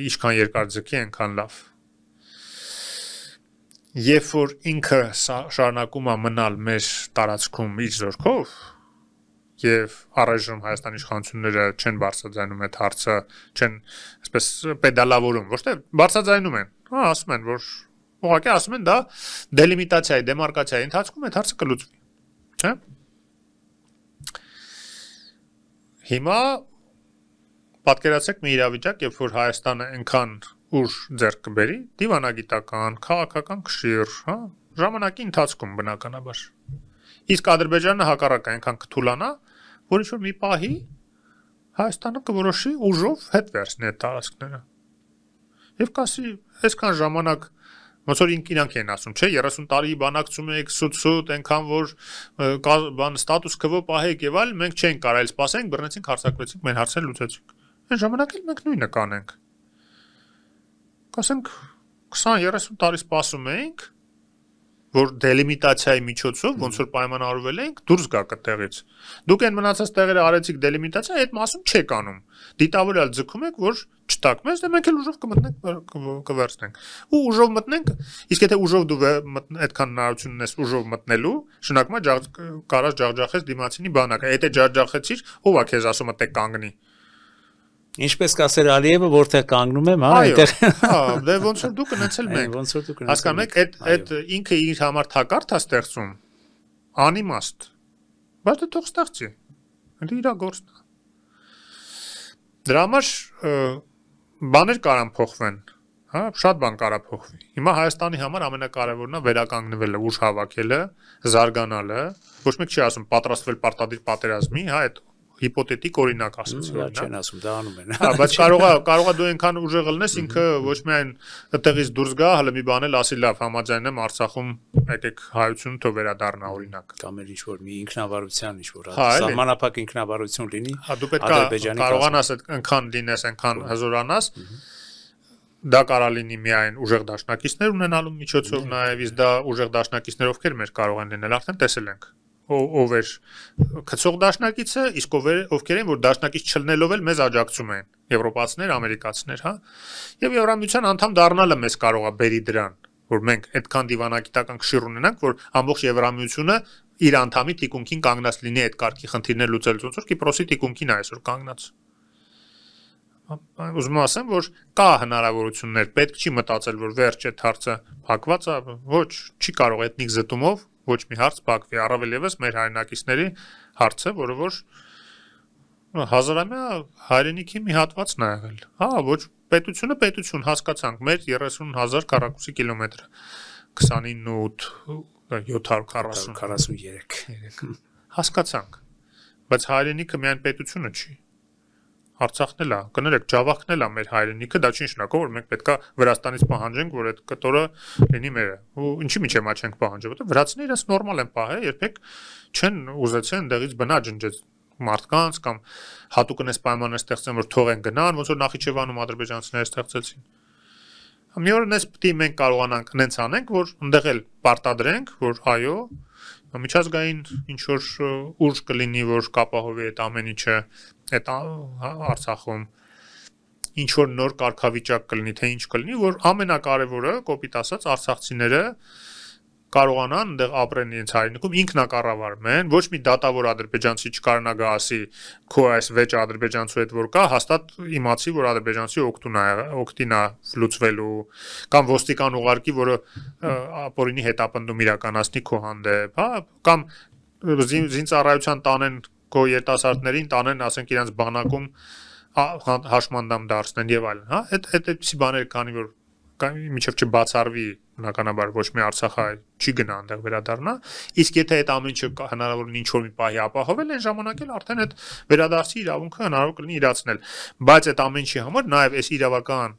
Speaker 2: ինչքան երկար ձգի, այնքան լավ։ Երբ որ ինքը շարունակում է մնալ մեր տարածքում իր զորքով, եւ առայժմ Հայաստանի իշխանությունները չեն բարձրաձայնում այդ հարցը, չեն այսպես պեդալավորում, ոչ թե բարձրաձայնում են, հա, ասում են, որ ուղղակի ասում են դա դելիմիտացիայի, դեմարկացիայի ընթացքում այդ հարցը կլուծվի, չէ՞։ Հիմա պատկերացրեք մի իրավիճակ, երբ որ Հայաստանը այնքան ուժ ձեռք կբերի, դիվանագիտական, քաղաքական կշիռ, հա, ժամանակի ընթացքում բնականաբար։ Իսկ Ադրբեջանը հակառակը այնքան կթուլանա, որ ինչ-որ մի պահի Հայաստանը կորոշի ուժով հետ վերցնի այդ տարածքները։ Եվ կասի, այսքան ժամանակ ոնց որ իրանք են ասում, չէ, 30 տարի բանակցում եք, սուտ, այնքան որ բան ստատուս քվո պահեք եւ այլ, մենք չենք կարել սպասենք, բռնեցինք, հարձակվեցինք, մեր հարցերը լուծեցինք։ Այն ժամանակ էլ մենք նույնը կանենք։ Կասենք 20-30 տարի սպասում էինք, որ դելիմիտացիայի միջոցով ոնց որ պայմանավորվել ենք դուրս գա կտեղից։ Դուք այն մնացած տեղերը արեցիք դելիմիտացիա, այդ մասում չեք անում։ Դիտավորյալ ձգում եք, որ չտակ մեզ, դե մենք էլ ուժով կմտնենք, կվերցնենք։ Ու ուժով մտնենք, իսկ եթե ուժով դու այդքան հնարավորություն ունես ուժով մտնելու, շնակմա կարած ջախջախես դիմացինի բանակը։ Եթե ջախջախեցիր, ով է քեզ ասում այդտեղ կանգնի։
Speaker 1: Ինչպես կասեր Ալիևը, որտեղ կանգնում եմ, հա,
Speaker 2: այդտեղ։ Հա, դե ոնց որ դու կնեցել մենք։
Speaker 1: Ոնց որ դու կնեցել։
Speaker 2: Հասկանում եք, այդ ինքը իր համար թակարդ է ստեղծում, անիմաստ։ Բայց դե թող ստեղծի։ Դա իր գործն է։ Դրա համար բաներ կարան փոխվեն, հա, շատ բան կարա փոխվի։ Հիմա Հայաստանի համար ամենակարևորն է վերականգնվելը, ուժ հավաքելը, զարգանալը, ոչ մեկ չի ասում պատրաստվել պարտադիր պատերազմի, հա, այդ հիպոթետիկ օրինակ ասացի
Speaker 1: օրինակ։ Չեն ասում, դա անում են։
Speaker 2: Հա, բայց կարողա դու այնքան ուժեղ լնես, ինքը ոչ միայն այդտեղից դուրս գա, հələ մի բան էլ ասի լավ, համաձայն եմ Արցախում եկեք հայություն թող վերադառնա օրինակ։
Speaker 1: Կամ էլ ինչ-որ մի ինքնավարության ինչ-որ
Speaker 2: սահմանափակ
Speaker 1: ինքնավարություն լինի։
Speaker 2: Հա, դու պետք է կարողանաս այնքան լինես, այնքան հզորանաս։ Դա կարա լինի միայն ուժեղ դաշնակիցներ ունենալու միջոցով նաև, իսկ դա ուժեղ դաշնակիցներ ովքեր մեր կարող են լինել, արդեն տեսել ենք։ Ով էր գծող դաշնակիցը, իսկ ովքեր են, որ դաշնակից չլնելով էլ մեզ աջակցում են, եվրոպացիներ, ամերիկացիներ, հա։ Եվ Եվրամիության անդամ դառնալը մեզ կարող է բերի դրան, որ մենք այդքան դիվանագիտական կշիռ ունենանք, որ ամբողջ Եվրամիությունը իր անդամի թիկունքին կանգնած լինի այդ կարգի խնդիրներ լուծելու, ոնց որ Կիպրոսի թիկունքին է այսօր կանգնած։ Ուզում ասեմ, որ կա հնարավորություններ, պետք չի մտածել, որ վերջ այդ հարցը փակված է, ոչ, չի կարող էթնիկ զտումով ոչ մի հարց փակվի, առավել եւս մեր հայրենակիցների հարցը, որը որ հազարամյա հայրենիքի մի հատվածն է եղել։ Հա, ոչ պետությունը պետություն հասկացանք, մեր 30,000 քառակուսի կիլոմետրը 29,743 հասկացանք, բայց հայրենիքը միայն պետությունը չի։ Արցախն էլ է, կներեք, Ջավախքն էլ է մեր հայրենիքը, դա չի նշանակում, որ մենք պետքա Վրաստանից պահանջենք, որ այդ կտորը լինի մերը։ Ու ինչի՞ միջև մա չենք պահանջի, որովհետև վրացիները իրենց նորմալ են պահել, երբեք չեն ուզեցել այնտեղից բնաջնջել մարդկանց կամ հատուկ այնպես պայմաններ ստեղծեն, որ թողեն գնան, ոնց որ Նախիջևանում ադրբեջանցիները ստեղծեցին։ Մի օր այնպես պետք է մենք կարողանանք այնպես անենք, որ այնտեղ էլ պարտադրենք, որ այո, միջազգային ինչ որ ուժ կլինի, որ կապահովի այդ ամեն ինչը այդ Արցախում ինչ որ նոր կարգավիճակ կլինի, թե ինչ կլինի, որ ամենակարևորը, կոպիտ ասած, արցախցիները կարողանան այնտեղ ապրեն իրենց հայրենիքում, ինքնակառավարեն, ոչ մի դատավոր ադրբեջանցի չկարողանա գա ասի քո այս վեճ ադրբեջանցու հետ որ կա, հաստատ իմացի, որ ադրբեջանցի օգտին է լուծվելու, կամ ոստիկան ուղարկի, որը ապօրինի հետապնդում իրականացնի քո հանդեպ, հա, կամ զինծառայության տանեն քո երիտասարդներին, տանեն, ասենք, իրենց բանակում հաշմանդամ դարձնեն եւ այլն, հա, այդպիսի բաներ քանի որ միջև չբացառվի բնականաբար ոչ մի Արցախահայ չի գնա այնտեղ վերադառնա, իսկ եթե այդ ամեն ինչը հնարավոր լինի ինչ-որ մի պահի ապահովել, այն ժամանակ էլ արդեն այդ վերադարձի իրավունքը հնարավոր կլինի իրացնել, բայց այդ ամեն ինչի համար նաև այս իրավական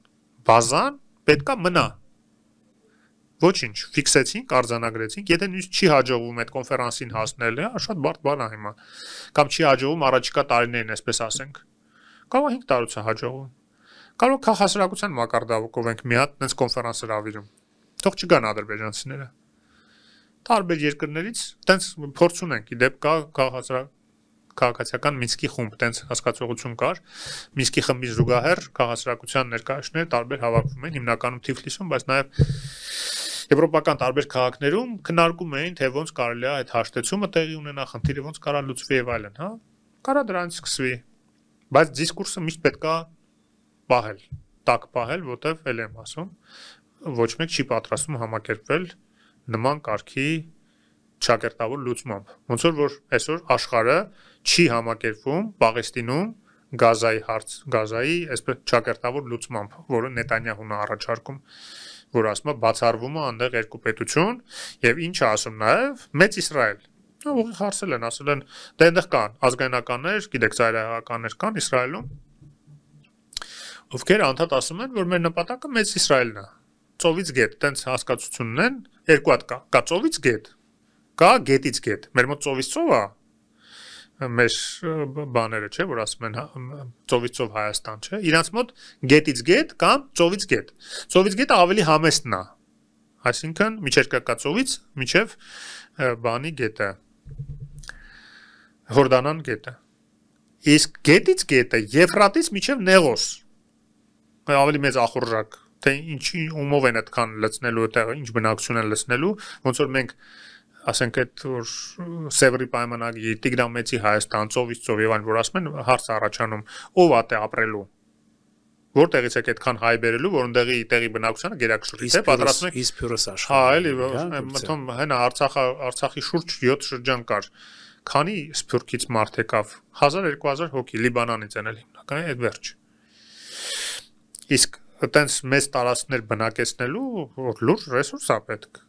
Speaker 2: բազան պետքա մնա։ Ոչինչ, ֆիքսեցինք, արձանագրեցինք, եթե նույնիսկ չի հաջողվում այդ կոնֆերանսին հասնել, շատ բարդ բան է հիմա, կամ չի հաջողվում առաջիկա տարիներին, այսպես ասենք, կարող 5 տարուց է հաջողվում։ Կարող քաղաքասրակության մակարդակով ենք մի հատ այնպես կոնֆերանս հրավիրում։ Թող չգան ադրբեջանցիները։ Տարբեր երկրներից այնպես փորձ ունենք, իդեպ կա քաղաքացիական Մինսկի խումբ, այնպես հասկացողություն կար։ Մինսկի խմբի զուգահեռ քաղաքասրակության ներկայացուցիչներ տարբեր հավաքվում են, հիմնականում Թիֆլիսում, բայց նաև եվրոպական տարբեր քաղաքներում քննարկում էին, թե ոնց կարելի է այդ հաշտեցումը տեղի ունենա, խնդիրը ոնց կարա լուծվի եւ այլն, հա։ Կարա դրանից սկսվի։ Բայց դիսկուրսը միշտ պետքա պահել, տակ պահել, որտեվ էլ եմ ասում, ոչ մեկ չի պատրաստում համակերպվել նման կարգի ճակերտավոր լուծմամբ։ Ոնց որ այսօր աշխարհը չի համակերպվում Պաղեստինում Գազայի այսպես ճակերտավոր լուծմամբ, որը Նետանյահուն է առաջարկում, որ ասում է բացառվում է այնտեղ երկու պետություն եւ ինչը ասում նաեւ մեծ Իսրայել։ Ուղիղ հարցել են, ասել են դե այնտեղ կան ազգայնականներ, գիտեք, ծայրահեղականներ կան Իսրայելում, ովքեր անդադ ասում են, որ մեր նպատակը մեծ Իսրայելն է։ Ծովից գետ, տենց հասկացությունն են, երկու հատ կա ծովից գետ, կա գետից գետ։ Մեր մոտ ծովից ծով է, մեր բաները, չէ, որ ասում են ծովից ծով Հայաստան, չէ։ Իրանց մոտ գետից գետ կամ ծովից գետ։ Ծովից գետը ավելի համեստն է։ Այսինքն միջերկրակա ծովից միջև բանի գետը, Հորդանան գետը։ Իսկ գետից գետը Եվրատից միջև Նեղոս։ Ավելի մեծ ախորժակ, թե ինչի ումով են այդքան լցնելու տեղը, ինչ բնակություն են լցնելու, ոնց որ մենք ասենք այդ որ Սևրի պայմանագիր, Տիգրան Մեծի Հայաստան, ծովից ծով եւ այն որ ասում են հարց առաջանում, ով է ապրելու։ Որտեղից է այդքան հայ բերելու, որ այնտեղի տեղի բնակչությանը գերակշռի, թե պատրաստում են
Speaker 1: Իսփյուրս աշխարհ։
Speaker 2: Հա, էլի, մտում հենա Արցախի շուրջ 7 շրջան կար։ Քանի Սփյուռքից մարդ եկավ 1000-2000 հոգի Լիբանանից են էլ հիմնականում այդ վերջ։ Իսկ այտենց մեծ տարածքներ բնակեցնելու լուրջ ռեսուրս է պետք։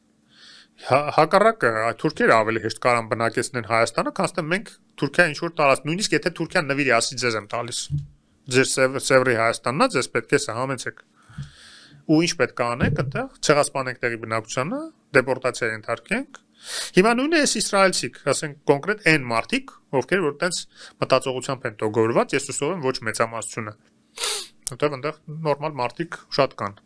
Speaker 2: Հակառակը թուրքերը ավելի հեշտ կարան բնակեցնեն Հայաստանը, քան մենք Թուրքիա ինչ որ տարածք, նույնիսկ եթե Թուրքիան նվիրի, ասի ձեզ եմ տալիս։ Ձեր Սևրի Հայաստանն է, ձեզ պետք է սա համեցեք։ Ու ինչ պետք է անենք այդտեղ, ցեղասպանենք տեղի բնակչությանը, դեպորտացիա ենթարկենք։ Հիմա նույնը էս իսրայելցիք, ասենք կոնկրետ այն մարդիկ, ովքեր որ տենց մտածողությամբ են տոգորված, ես հուսով եմ ոչ մեծամասնությունը։ Որտեղ այնտեղ նորմալ մարդիկ շատ կան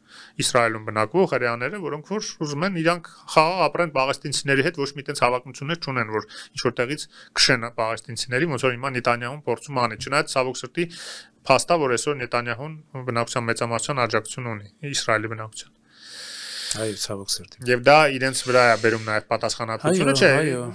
Speaker 2: Իսրայելում բնակվող հրեաները, որոնք որ ուզում են իրանք խաղաղ ապրեն պաղեստինցիների հետ, ոչ մի տենց հավակնություններ չունեն, որ ինչ որտեղից քշեն պաղեստինցիների, ոնց որ հիմա Նետանյահուն փորձում անի։ Չնայած ցավոք սրտի փաստա, որ այսօր Նետանյահուն բնակչության մեծամասնության աջակցություն ունի Իսրայելի բնակչության։
Speaker 1: Այո, ցավոք սրտի։
Speaker 2: Եվ դա իրենց վրա է բերում նաև պատասխանատվությունը, չէ՞։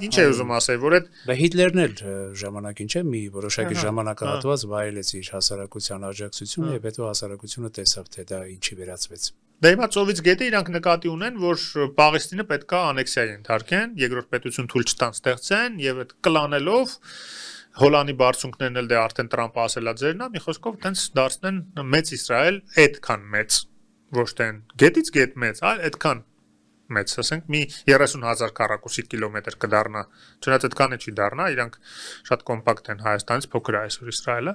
Speaker 2: Ինչ է ուզում ասել, որ այդ
Speaker 1: Բա Հիտլերն էլ ժամանակին չէ՞ մի որոշակի ժամանակահատված վայելեց իր հասարակության աջակցությունը եւ հետո հասարակությունը տեսավ, թե դա ինչի վերածվեց։
Speaker 2: Դա հիմա ծովից գետը իրանք նկատի ունեն, որ Պաղեստինը պետք է անեքսիա ենթարկեն, երկրորդ պետություն թույլ չտան ստեղծեն եւ այդ կլանելով Հոլանի բարձունքներն էլ դե արդեն Տրամպը ասելա ձերնա, մի խոսքով տենց դարձնեն մեծ Իսրայել, այդքան մեծ, ոչ թե գետից գետ մեծ, այլ այդքան մեծ, ասենք մի 30,000 քառակուսի կիլոմետր կդառնա, չնայած այդքանը չի դառնա, իրանք շատ կոմպակտ են Հայաստանից, փոքր է այսօր Իսրայելը։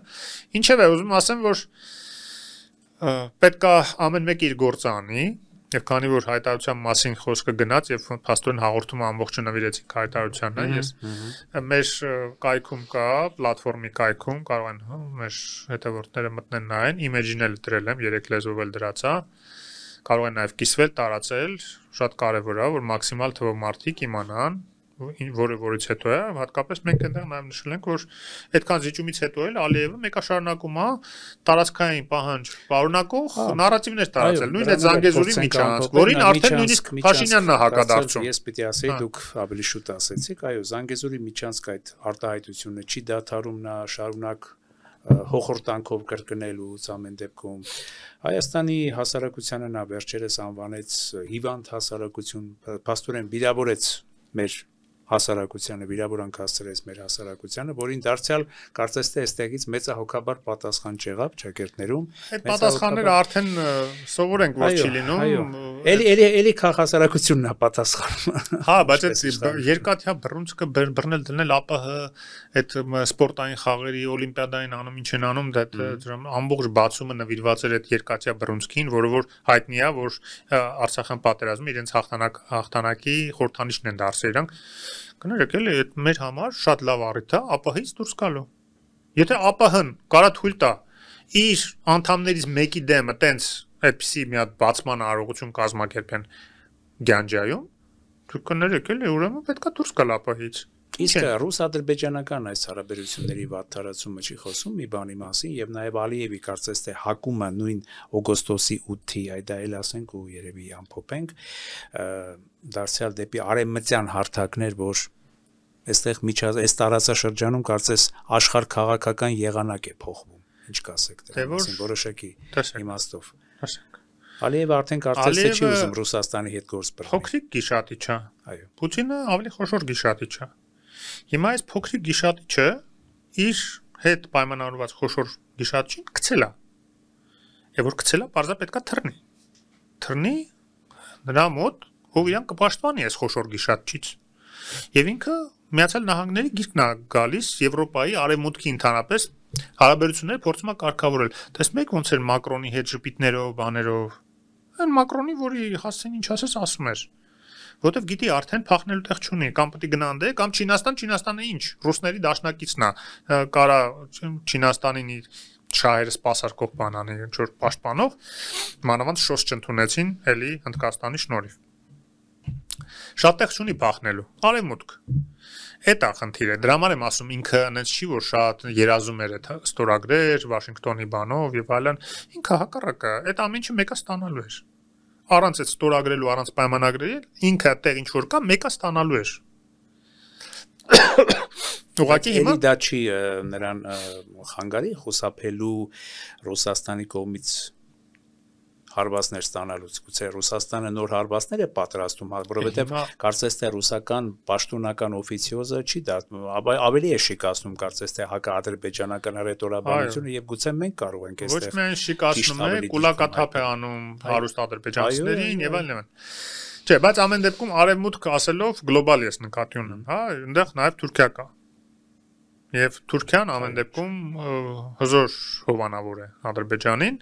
Speaker 2: Ինչևէ, ուզում ասեմ, որ պետք է ամեն մեկ իր գործը անի, եւ քանի որ հայտարարության մասին խոսքը գնաց եւ փաստորեն հաղորդումը ամբողջը նվիրեցինք հայտարարությանը, ես մեր կայքում կա, պլատֆորմի կայքում կարող են մեր հետևորդները մտնեն նայեն, իմեջին էլ դրել եմ, 3 լեզվով էլ դրացա, կարող են նաեւ կիսվել, տարածել, շատ կարեւոր է, որ մաքսիմալ թվով մարդիկ իմանան, որից հետո է, հատկապես մենք այնտեղ նաև նշել ենք, որ այդքան զիջումից հետո էլ Ալիևը մեկաշարունակում է տարածքային պահանջ պարունակող նարատիվներ տարածել, նույն այդ Զանգեզուրի միջանցք, որին արդեն նույնիսկ Փաշինյանն է հակադարձում։
Speaker 1: Ես պիտի ասեի, դուք ավելի շուտ ասեցիք, այո, Զանգեզուրի միջանցք այդ արտահայտությունը չի դադարում, նա շարունակ հոխորտանքով կրկնելու ամեն դեպքում Հայաստանի հասարակությանը նա վերջերս անվանեց հիվանդ հասարակություն, փաստորեն վիրավորեց մեր հասարակությանը, վիրավորանք հասցրեց մեր հասարակությանը, որին դարձյալ կարծես թե այստեղից մեծահոգաբար պատասխան չեղավ ճակերտներում։
Speaker 2: Այդ պատասխանները արդեն սովոր ենք, որ չի լինում։
Speaker 1: Էլի հասարակությունն է պատասխանում։
Speaker 2: Հա, բայց այդ երկաթյա բռունցքը բռնել դնել ԱՊՀ այդ սպորտային խաղերի օլիմպիադային անում ինչ են անում, դա ամբողջ բացումը նվիրված էր այդ երկաթյա բռունցքին, որը որ հայտնի է, որ Արցախյան պատերազմում իրենց հաղթանակի խորհրդանիշն են դարձել իրանք։ Կներեք, էլի այդ մեր համար շատ լավ առիթ է ԱՊՀ-ից դուրս գալու։ Եթե ԱՊՀ-ն կարա թույլ տա իր անդամներից մեկի դեմը տենց այդպիսի մի հատ բացման արարողություն կազմակերպեն Գանջայում, դուք կներեք, էլի ուրեմն պետքա դուրս գալ ԱՊՀ-ից։
Speaker 1: Իսկ ռուս-ադրբեջանական այս հարաբերությունների վատթարացումը չի խոսում մի բանի մասին եւ նաեւ Ալիևի կարծես թե հակումը նույն օգոստոսի 8-ի, այդ էլ ասենք ու երևի ամփոփենք, դարձյալ դեպի արևմտյան հարթակներ, որ այստեղ այս տարածաշրջանում կարծես աշխարհ քաղաքական եղանակ է փոխվում։ Ինչ կասեք դրա մասին որոշակի իմաստով։ Ալիևը արդեն կարծես թե չի ուզում Ռուսաստանի հետ գործ բռնել։
Speaker 2: Փոքրիկ գիշատիչ է։
Speaker 1: Այո։
Speaker 2: Պուտինը ավելի խոշոր գիշատիչ է։ Հիմա այս փոքրիկ գիշատիչը իր հետ պայմանավորված խոշոր գիշատիչին գցել է։ Եվ որ գցել է, բարձր պետքա թռնի։ Թռնի նրա մոտ, ով իրան կպաշտպանի այս խոշոր գիշատիչից։ Եվ ինքը Միացյալ Նահանգների գիրկն է գալիս Եվրոպայի արևմուտքի ընդհանրապես հարաբերությունները փորձում է կարգավորել։ Տեսնեք ոնց էր Մակրոնի հետ ժպիտներով, բաներով։ Այն Մակրոնի, որի հասցեն ինչ ասես ասում էր։ Որտեվ գիտի արդեն փախնելու տեղ չունի, կամ պետք է գնանդե, կամ Չինաստանը ինչ, ռուսների դաշնակիցն է, կարա Չինաստանին իր շահերը սպասարկող բանանի, ինչ որ պաշտպանող, մանավանդ շոս չընդունեցին էլի Հնդկաստանի շնորհիվ։ Շատ տեղ չունի փախնելու, արևմուտք։ Էդ է խնդիրը, դրա համար եմ ասում ինքը այնց չի, որ շատ երազում էր այդ ստորագրեր, Վաշինգտոնի բանով եւ այլն, ինքը հակառակը, այդ ամեն ինչը մեկը ստանալու էր։ Առանց այդ ստորագրելու, առանց պայմանագրել, ինքը այդտեղ ինչ որ կա, մեկը ստանալու էր։ Ուղղակի հիմա
Speaker 1: դա չի նրան խանգարի խուսափելու Ռուսաստանի կողմից հարվածներ ստանալուց, գուցե Ռուսաստանը նոր հարվածներ է պատրաստում, որովհետև կարծես թե ռուսական պաշտոնական օֆիցիոզը չի դա ավելի է շիկացնում կարծես թե հակաադրբեջանական ռետորաբանությունը եւ գուցե մենք կարող ենք այստեղ
Speaker 2: ոչ միայն շիկացնում է, կուլակաթափ է անում հարուստ ադրբեջանցիներին եւ այլն։ Չէ, բայց ամեն դեպքում արևմուտքը ասելով գլոբալ ես նկատի ունեմ, հա, այնտեղ նաեւ Թուրքիա կա։ Եվ Թուրքիան ամեն դեպքում հզոր հովանավոր է Ադրբեջանին,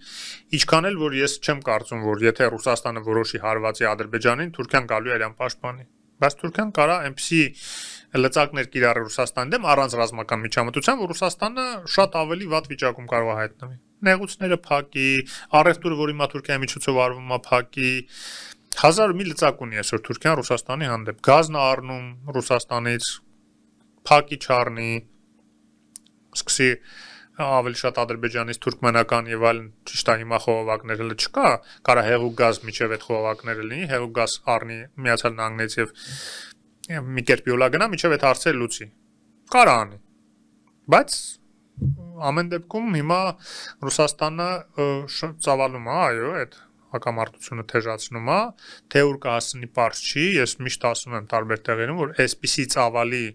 Speaker 2: ինչքան էլ որ ես չեմ կարծում, որ եթե Ռուսաստանը որոշի հարվածի Ադրբեջանին, Թուրքիան գալու է իրան պաշտպանի։ Բայց Թուրքիան կարա այնպիսի լծակներ կիրառի Ռուսաստանի դեմ առանց ռազմական միջամտության, որ Ռուսաստանը շատ ավելի վատ վիճակում կարող է հայտնվի։ Նեղուցները փակի, առևտուրը, որ հիմա Թուրքիայի միջոցով արվում է, փակի։ Հազար մի լծակ ունի այսօր Թուրքիան Ռուսաստանի հանդեպ։ Գազն է առնում Ռուսաստանից, փակի չառնի, սկսի ավելի շատ Ադրբեջանից թուրքմենական եւ այլն ճիշտ է հիմա խողովակներ հələ չկա, կարա հեղուկ գազ միջև այդ խողովակները լինի, հեղուկ գազ առնի Միացյալ Նահանգներից եւ մի կերպ յոլա գնա միջև այդ հարցերը լուծի։ Կարա անի։ Բայց ամեն դեպքում հիմա Ռուսաստանը ծավալում է, այո, այդ հակամարտությունը թեժացնում է, թե ուր կհասնի պարզ չի, ես միշտ ասում եմ տարբեր տեղերում, որ այսպիսի ծավալի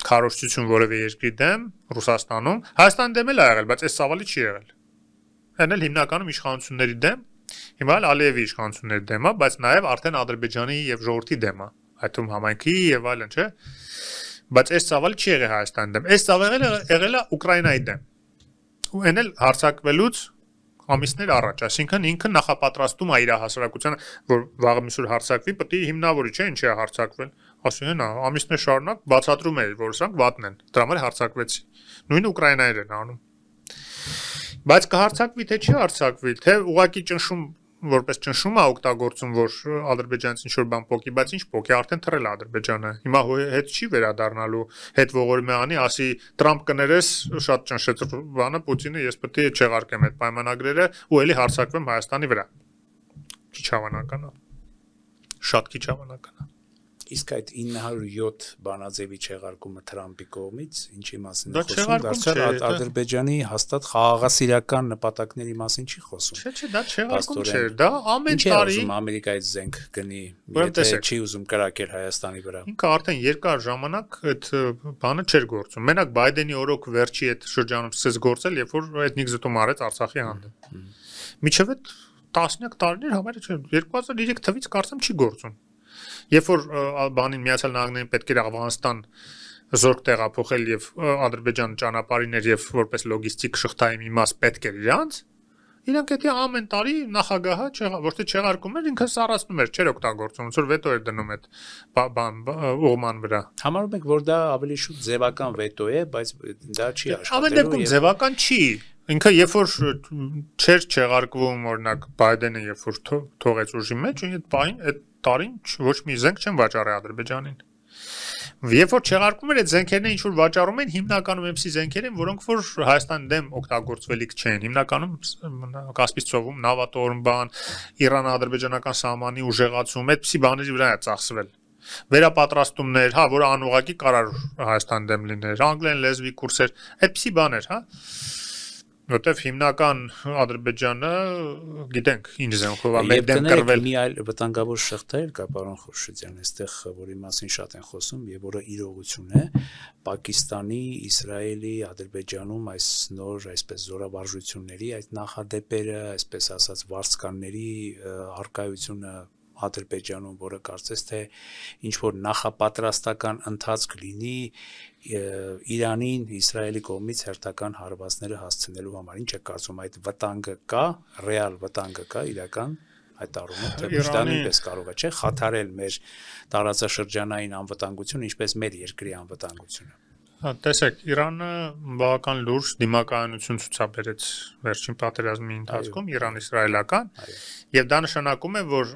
Speaker 2: քարոզչություն որևէ երկրի դեմ Ռուսաստանում, Հայաստանի դեմ էլ ա եղել, բայց այս ծավալի չի եղել։ Այն էլ հիմնականում իշխանությունների դեմ, հիմա էլ Ալիևի իշխանությունների դեմ է, բայց նաև արդեն Ադրբեջանի եւ ժողովրդի դեմ է, այդ թվում համայնքի եւ այլն, չէ։ Բայց այս ծավալի չի եղել Հայաստանի դեմ, այս ծավալը եղել է Ուկրաինայի դեմ։ Ու այն էլ հարձակվելուց ամիսներ առաջ, այսինքն ինքը նախապատրաստում է իր հասարակությանը, որ վաղը միսուր հարձակվի, պետք է հիմնավորի, չէ, ինչի է հարձակվել։ Ասում են, ամիսներ շարունակ բացատրում է, որ սրանք վատն են։ Դրա համար հարձակվեցի։ Նույնը Ուկրաինայից են անում։ Բայց կհարձակվի թե չի հարձակվի, թե ուղակի ճնշում որպես ճնշում է օգտագործում, որ Ադրբեջանից ինչ-որ բան փոկի, բայց ինչ փոկի, արդեն թռել է Ադրբեջանը։ Հիմա հետ չի վերադառնալու, հետ ողորմի անի, ասի Տրամփ կներես, շատ ճնշեց բանը Պուտինը, ես պետք է չեղարկեմ այդ պայմանագրերը ու էլի հարձակվեմ Հայաստանի վրա։ Քիչ հավանական է։ Շատ քիչ հավանական է։
Speaker 1: Իսկ այդ 907 բանաձևի չեղարկումը Թրամփի կողմից ինչի մասին
Speaker 2: է խոսում,
Speaker 1: դարձյալ Ադրբեջանի հաստատ խաղաղասիրական նպատակների մասին չի խոսում։
Speaker 2: Չէ, դա չեղարկում չէ, դա ամեն տարի
Speaker 1: ուզում Ամերիկայից զենք գնի, եթե չի ուզում կրակել Հայաստանի վրա։
Speaker 2: Ինքը արդեն երկար ժամանակ այդ բանը չէր գործում։ Մենակ Բայդենի օրոք վերջի այդ շրջանում սկսեց գործել, երբ որ էթնիկ զտում արեց Արցախի հանդեպ։ Միջև այդ տասնյակ տարիներ համարը չէ, 2003 թվականից կարծեմ չի գործում։ Երբ որ բանին Միացյալ Նահանգներին պետք էր Աֆղանստան զորք տեղափոխել եւ Ադրբեջան ճանապարհիներ եւ որպես լոգիստիկ շղթայի մի մաս պետք էր իրանք դա ամեն տարի նախագահը ոչ թե չեղարկում էր, ինքը սառացնում էր, չէր օգտագործում, ոնց որ վետո էր դնում այդ ուղման վրա։
Speaker 1: Համարում եք, որ դա ավելի շուտ ձևական վետո է, բայց դա չի աշխատելու։
Speaker 2: Ամեն դեպքում ձևական չի։ Ինքը երբ որ չէր չեղարկվում, օրինակ Բայդենը երբ որ թողեց ուժի մեջ, այդ բային այդ տարին ոչ մի զենք չեն վաճառել Ադրբեջանին։ Երբ որ չեղարկում էր այդ զենքերն ինչ որ վաճառում են, հիմնականում այնպիսի զենքեր են, որոնք որ Հայաստանի դեմ օգտագործվելիք չեն։ Հիմնականում Կասպից ծովում նավատորմ բան, Իրան-ադրբեջանական սահմանի ուժեղացում, այդպիսի բաների վրա է ծախսվել։ Վերապատրաստումներ, հա, որը անուղղակի կարար Հայաստանի դեմ լիներ, անգլերեն լեզվի կուրսեր, այդպիսի բաներ, հա։ Որտեվ հիմնական Ադրբեջանը գիտենք ինչ զենքով է մեր դեմ կռվել։
Speaker 1: Մի այլ վտանգավոր շղթա կա, պարոն Խորշիդյան, այստեղ որի մասին շատ են խոսում եւ որը իրողություն է, Պակիստանի, Իսրայելի, Ադրբեջանում այս նոր այսպես զորավարժությունների այդ նախադեպերը, այսպես ասած վարձկանների արկայությունը Ադրբեջանում, որը կարծես թե ինչ որ նախապատրաստական ընթացք լինի Իրանին, Իսրայելի կողմից հերթական հարվածները հասցնելու համար, ինչ է կարծում, այդ վտանգը կա, ռեալ վտանգը կա իրական այդ առումով, թե Իրանը նույնպես կարող է, չէ, խաթարել մեր տարածաշրջանային անվտանգությունը, ինչպես մեր երկրի անվտանգությունը։
Speaker 2: Տեսեք, Իրանը բավական լուրջ դիմակայունություն ցուցաբերեց վերջին պատերազմի ընթացքում Իրան-իսրայելական, եւ դա նշանակում է, որ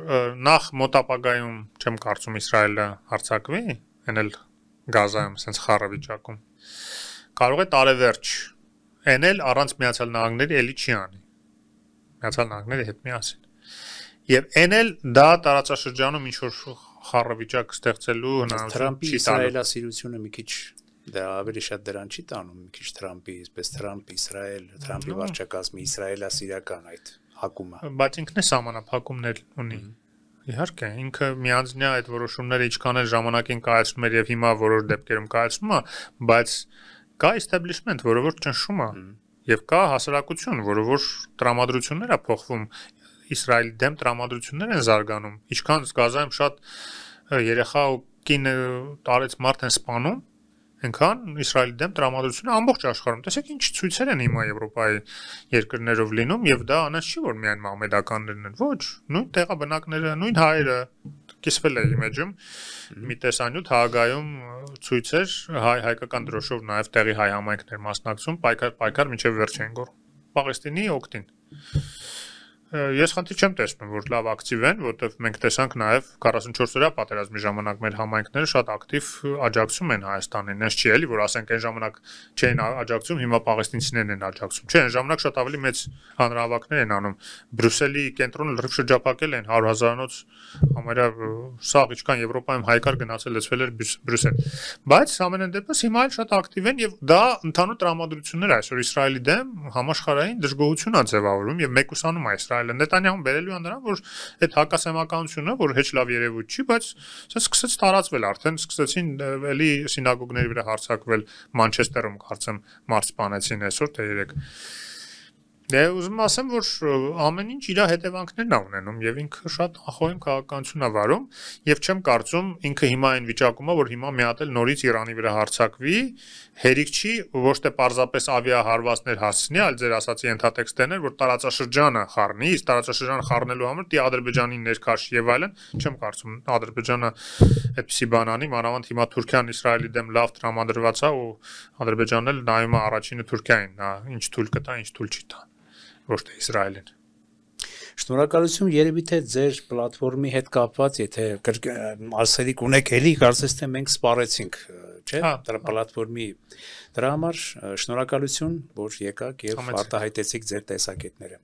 Speaker 2: նախ մոտ ապագայում չեմ կարծում Իսրայելը հարձակվի, ենել Գազայում sense խառը վիճակում։ Կարող է տարեվերջ ենել առանց Միացյալ Նահանգների էլի չի անի։ Միացյալ Նահանգների հետ միասին։ Եվ ենել դա տարածաշրջանում ինչ որ խառը վիճակ ստեղծելու հնարավորություն չի տալու։
Speaker 1: Իսրայելասիրությունը մի քիչ դա ավելի շատ դրան չի տանում, մի քիչ Թրամփի, այսպես Թրամփ Իսրայել, Թրամփի վարչակազմի իսրայելասիրական այդ հակումը։
Speaker 2: Բայց ինքն է սահմանափակումներ ունի։ Իհարկե, ինքը միանձնյա այդ որոշումները ինչքան էլ ժամանակին կայացնում էր եւ հիմա որոշ դեպքերում կայացնում է, բայց կա establishment, որը որ ճնշում է եւ կա հասարակություն, որը որ տրամադրություններ է փոխվում, Իսրայելի դեմ տրամադրություններ են զարգանում։ Ինչքան Գազայում շատ երեխա ու կին տարեց մարդ են սպանում, այնքան Իսրայելի դեմ տրամադրությունը ամբողջ աշխարհում։ Տեսեք ինչ ցույցեր են հիմա Եվրոպայի երկրներով լինում եւ դա անաս չի որ միայն մահմեդականներն են, ոչ, նույն տեղաբնակները, նույն հայերը կիսվել է իմեջում մի տեսանյութ Հաագայում ցույցեր հայկական դրոշով նաեւ տեղի հայ համայնքներ մասնակցում պայքար մինչեւ վերջ են գոռում Պաղեստինի օգտին։ Ես խնդիր չեմ տեսնում, որ լավ ակտիվ են, որովհետև մենք տեսանք նաև 44-օրյա պատերազմի ժամանակ մեր համայնքները շատ ակտիվ աջակցում են Հայաստանին, այնպես չի էլի, որ ասենք այն ժամանակ չէին աջակցում, հիմա պաղեստինցիներն են աջակցում։ Չէ, այն ժամանակ շատ ավելի մեծ հանրահավաքներ են անում։ Բրյուսելի կենտրոնը լրիվ շրջապատել են 100,000-անոց համարյա սաղ ինչքան Եվրոպայում հայկար գնացել լցվել էր Բրյուսել։ Բայց ամենայն դեպս հիմա էլ շատ ակտիվ են եւ դա ընդհանուր տրամադրություններ այսօր Իսրայելի դեմ համաշխարհային դժգոհություն է ձևավորում եւ մեկուսանում է Իսրայելը։ Նետանյահուն բերելու է նրան, որ այդ հակասեմականությունը, որ հեչ լավ երևույթ չի, բայց սա սկսեց տարածվել արդեն, սկսեցին էլի սինագոգների վրա հարձակվել Մանչեսթերում, կարծեմ, մարդ սպանեցին այսօր թե երեկ։ Դե ուզում ասեմ, որ ամեն ինչ իր հետևանքներն է ունենում եւ ինքը շատ ախոհեմ քաղաքականություն է վարում եւ չեմ կարծում ինքը հիմա այն վիճակում է, որ հիմա մի հատ էլ նորից Իրանի վրա հարձակվի, հերիք չի ոչ թե պարզապես ավիահարվածներ հասցնի, այլ ձեր ասացի ենթատեքստերն էր, որ տարածաշրջանը խառնի, իսկ տարածաշրջանը խառնելու համար դի Ադրբեջանի ներքաշ եւ այլն, չեմ կարծում Ադրբեջանը այդպիսի բան անի, մանավանդ հիմա Թուրքիան Իսրայելի դեմ լավ տրամադրված է ու Ադրբեջանն էլ նայում է առաջինը Թուրքիային, նա ինչ թույլ կտա, ինչ թույլ չի տա։ Ոչ թե Իսրայելին։
Speaker 1: Շնորհակալություն, երևի թե ձեր պլատֆորմի հետ կապված, եթե ասելիք ունեք էլի, կարծես թե մենք սպառեցինք, չէ՞, դրա պլատֆորմի դրա համար շնորհակալություն, որ եկաք եւ արտահայտեցիք ձեր տեսակետները։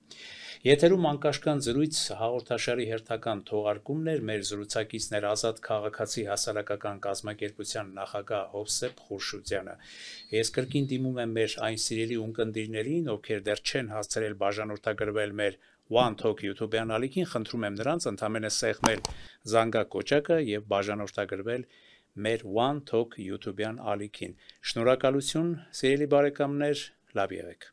Speaker 1: Եթերում անկաշկան զրույց հաղորդաշարի հերթական թողարկումն էր, մեր զրուցակիցներ Ազատ քաղաքացի հասարակական կազմակերպության նախագահ Հովսեփ Խորշուդյանը։ Ես կրկին դիմում եմ մեր այն սիրելի ունկնդիրներին, ովքեր դեռ չեն հասցրել բաժանորդագրվել մեր One Talk YouTube-յան ալիքին, խնդրում եմ նրանց ընդամենը սեղմել զանգակոճակը եւ բաժանորդագրվել մեր One Talk YouTube-յան ալիքին։ Շնորհակալություն, սիրելի բարեկամներ, լավ եղեք։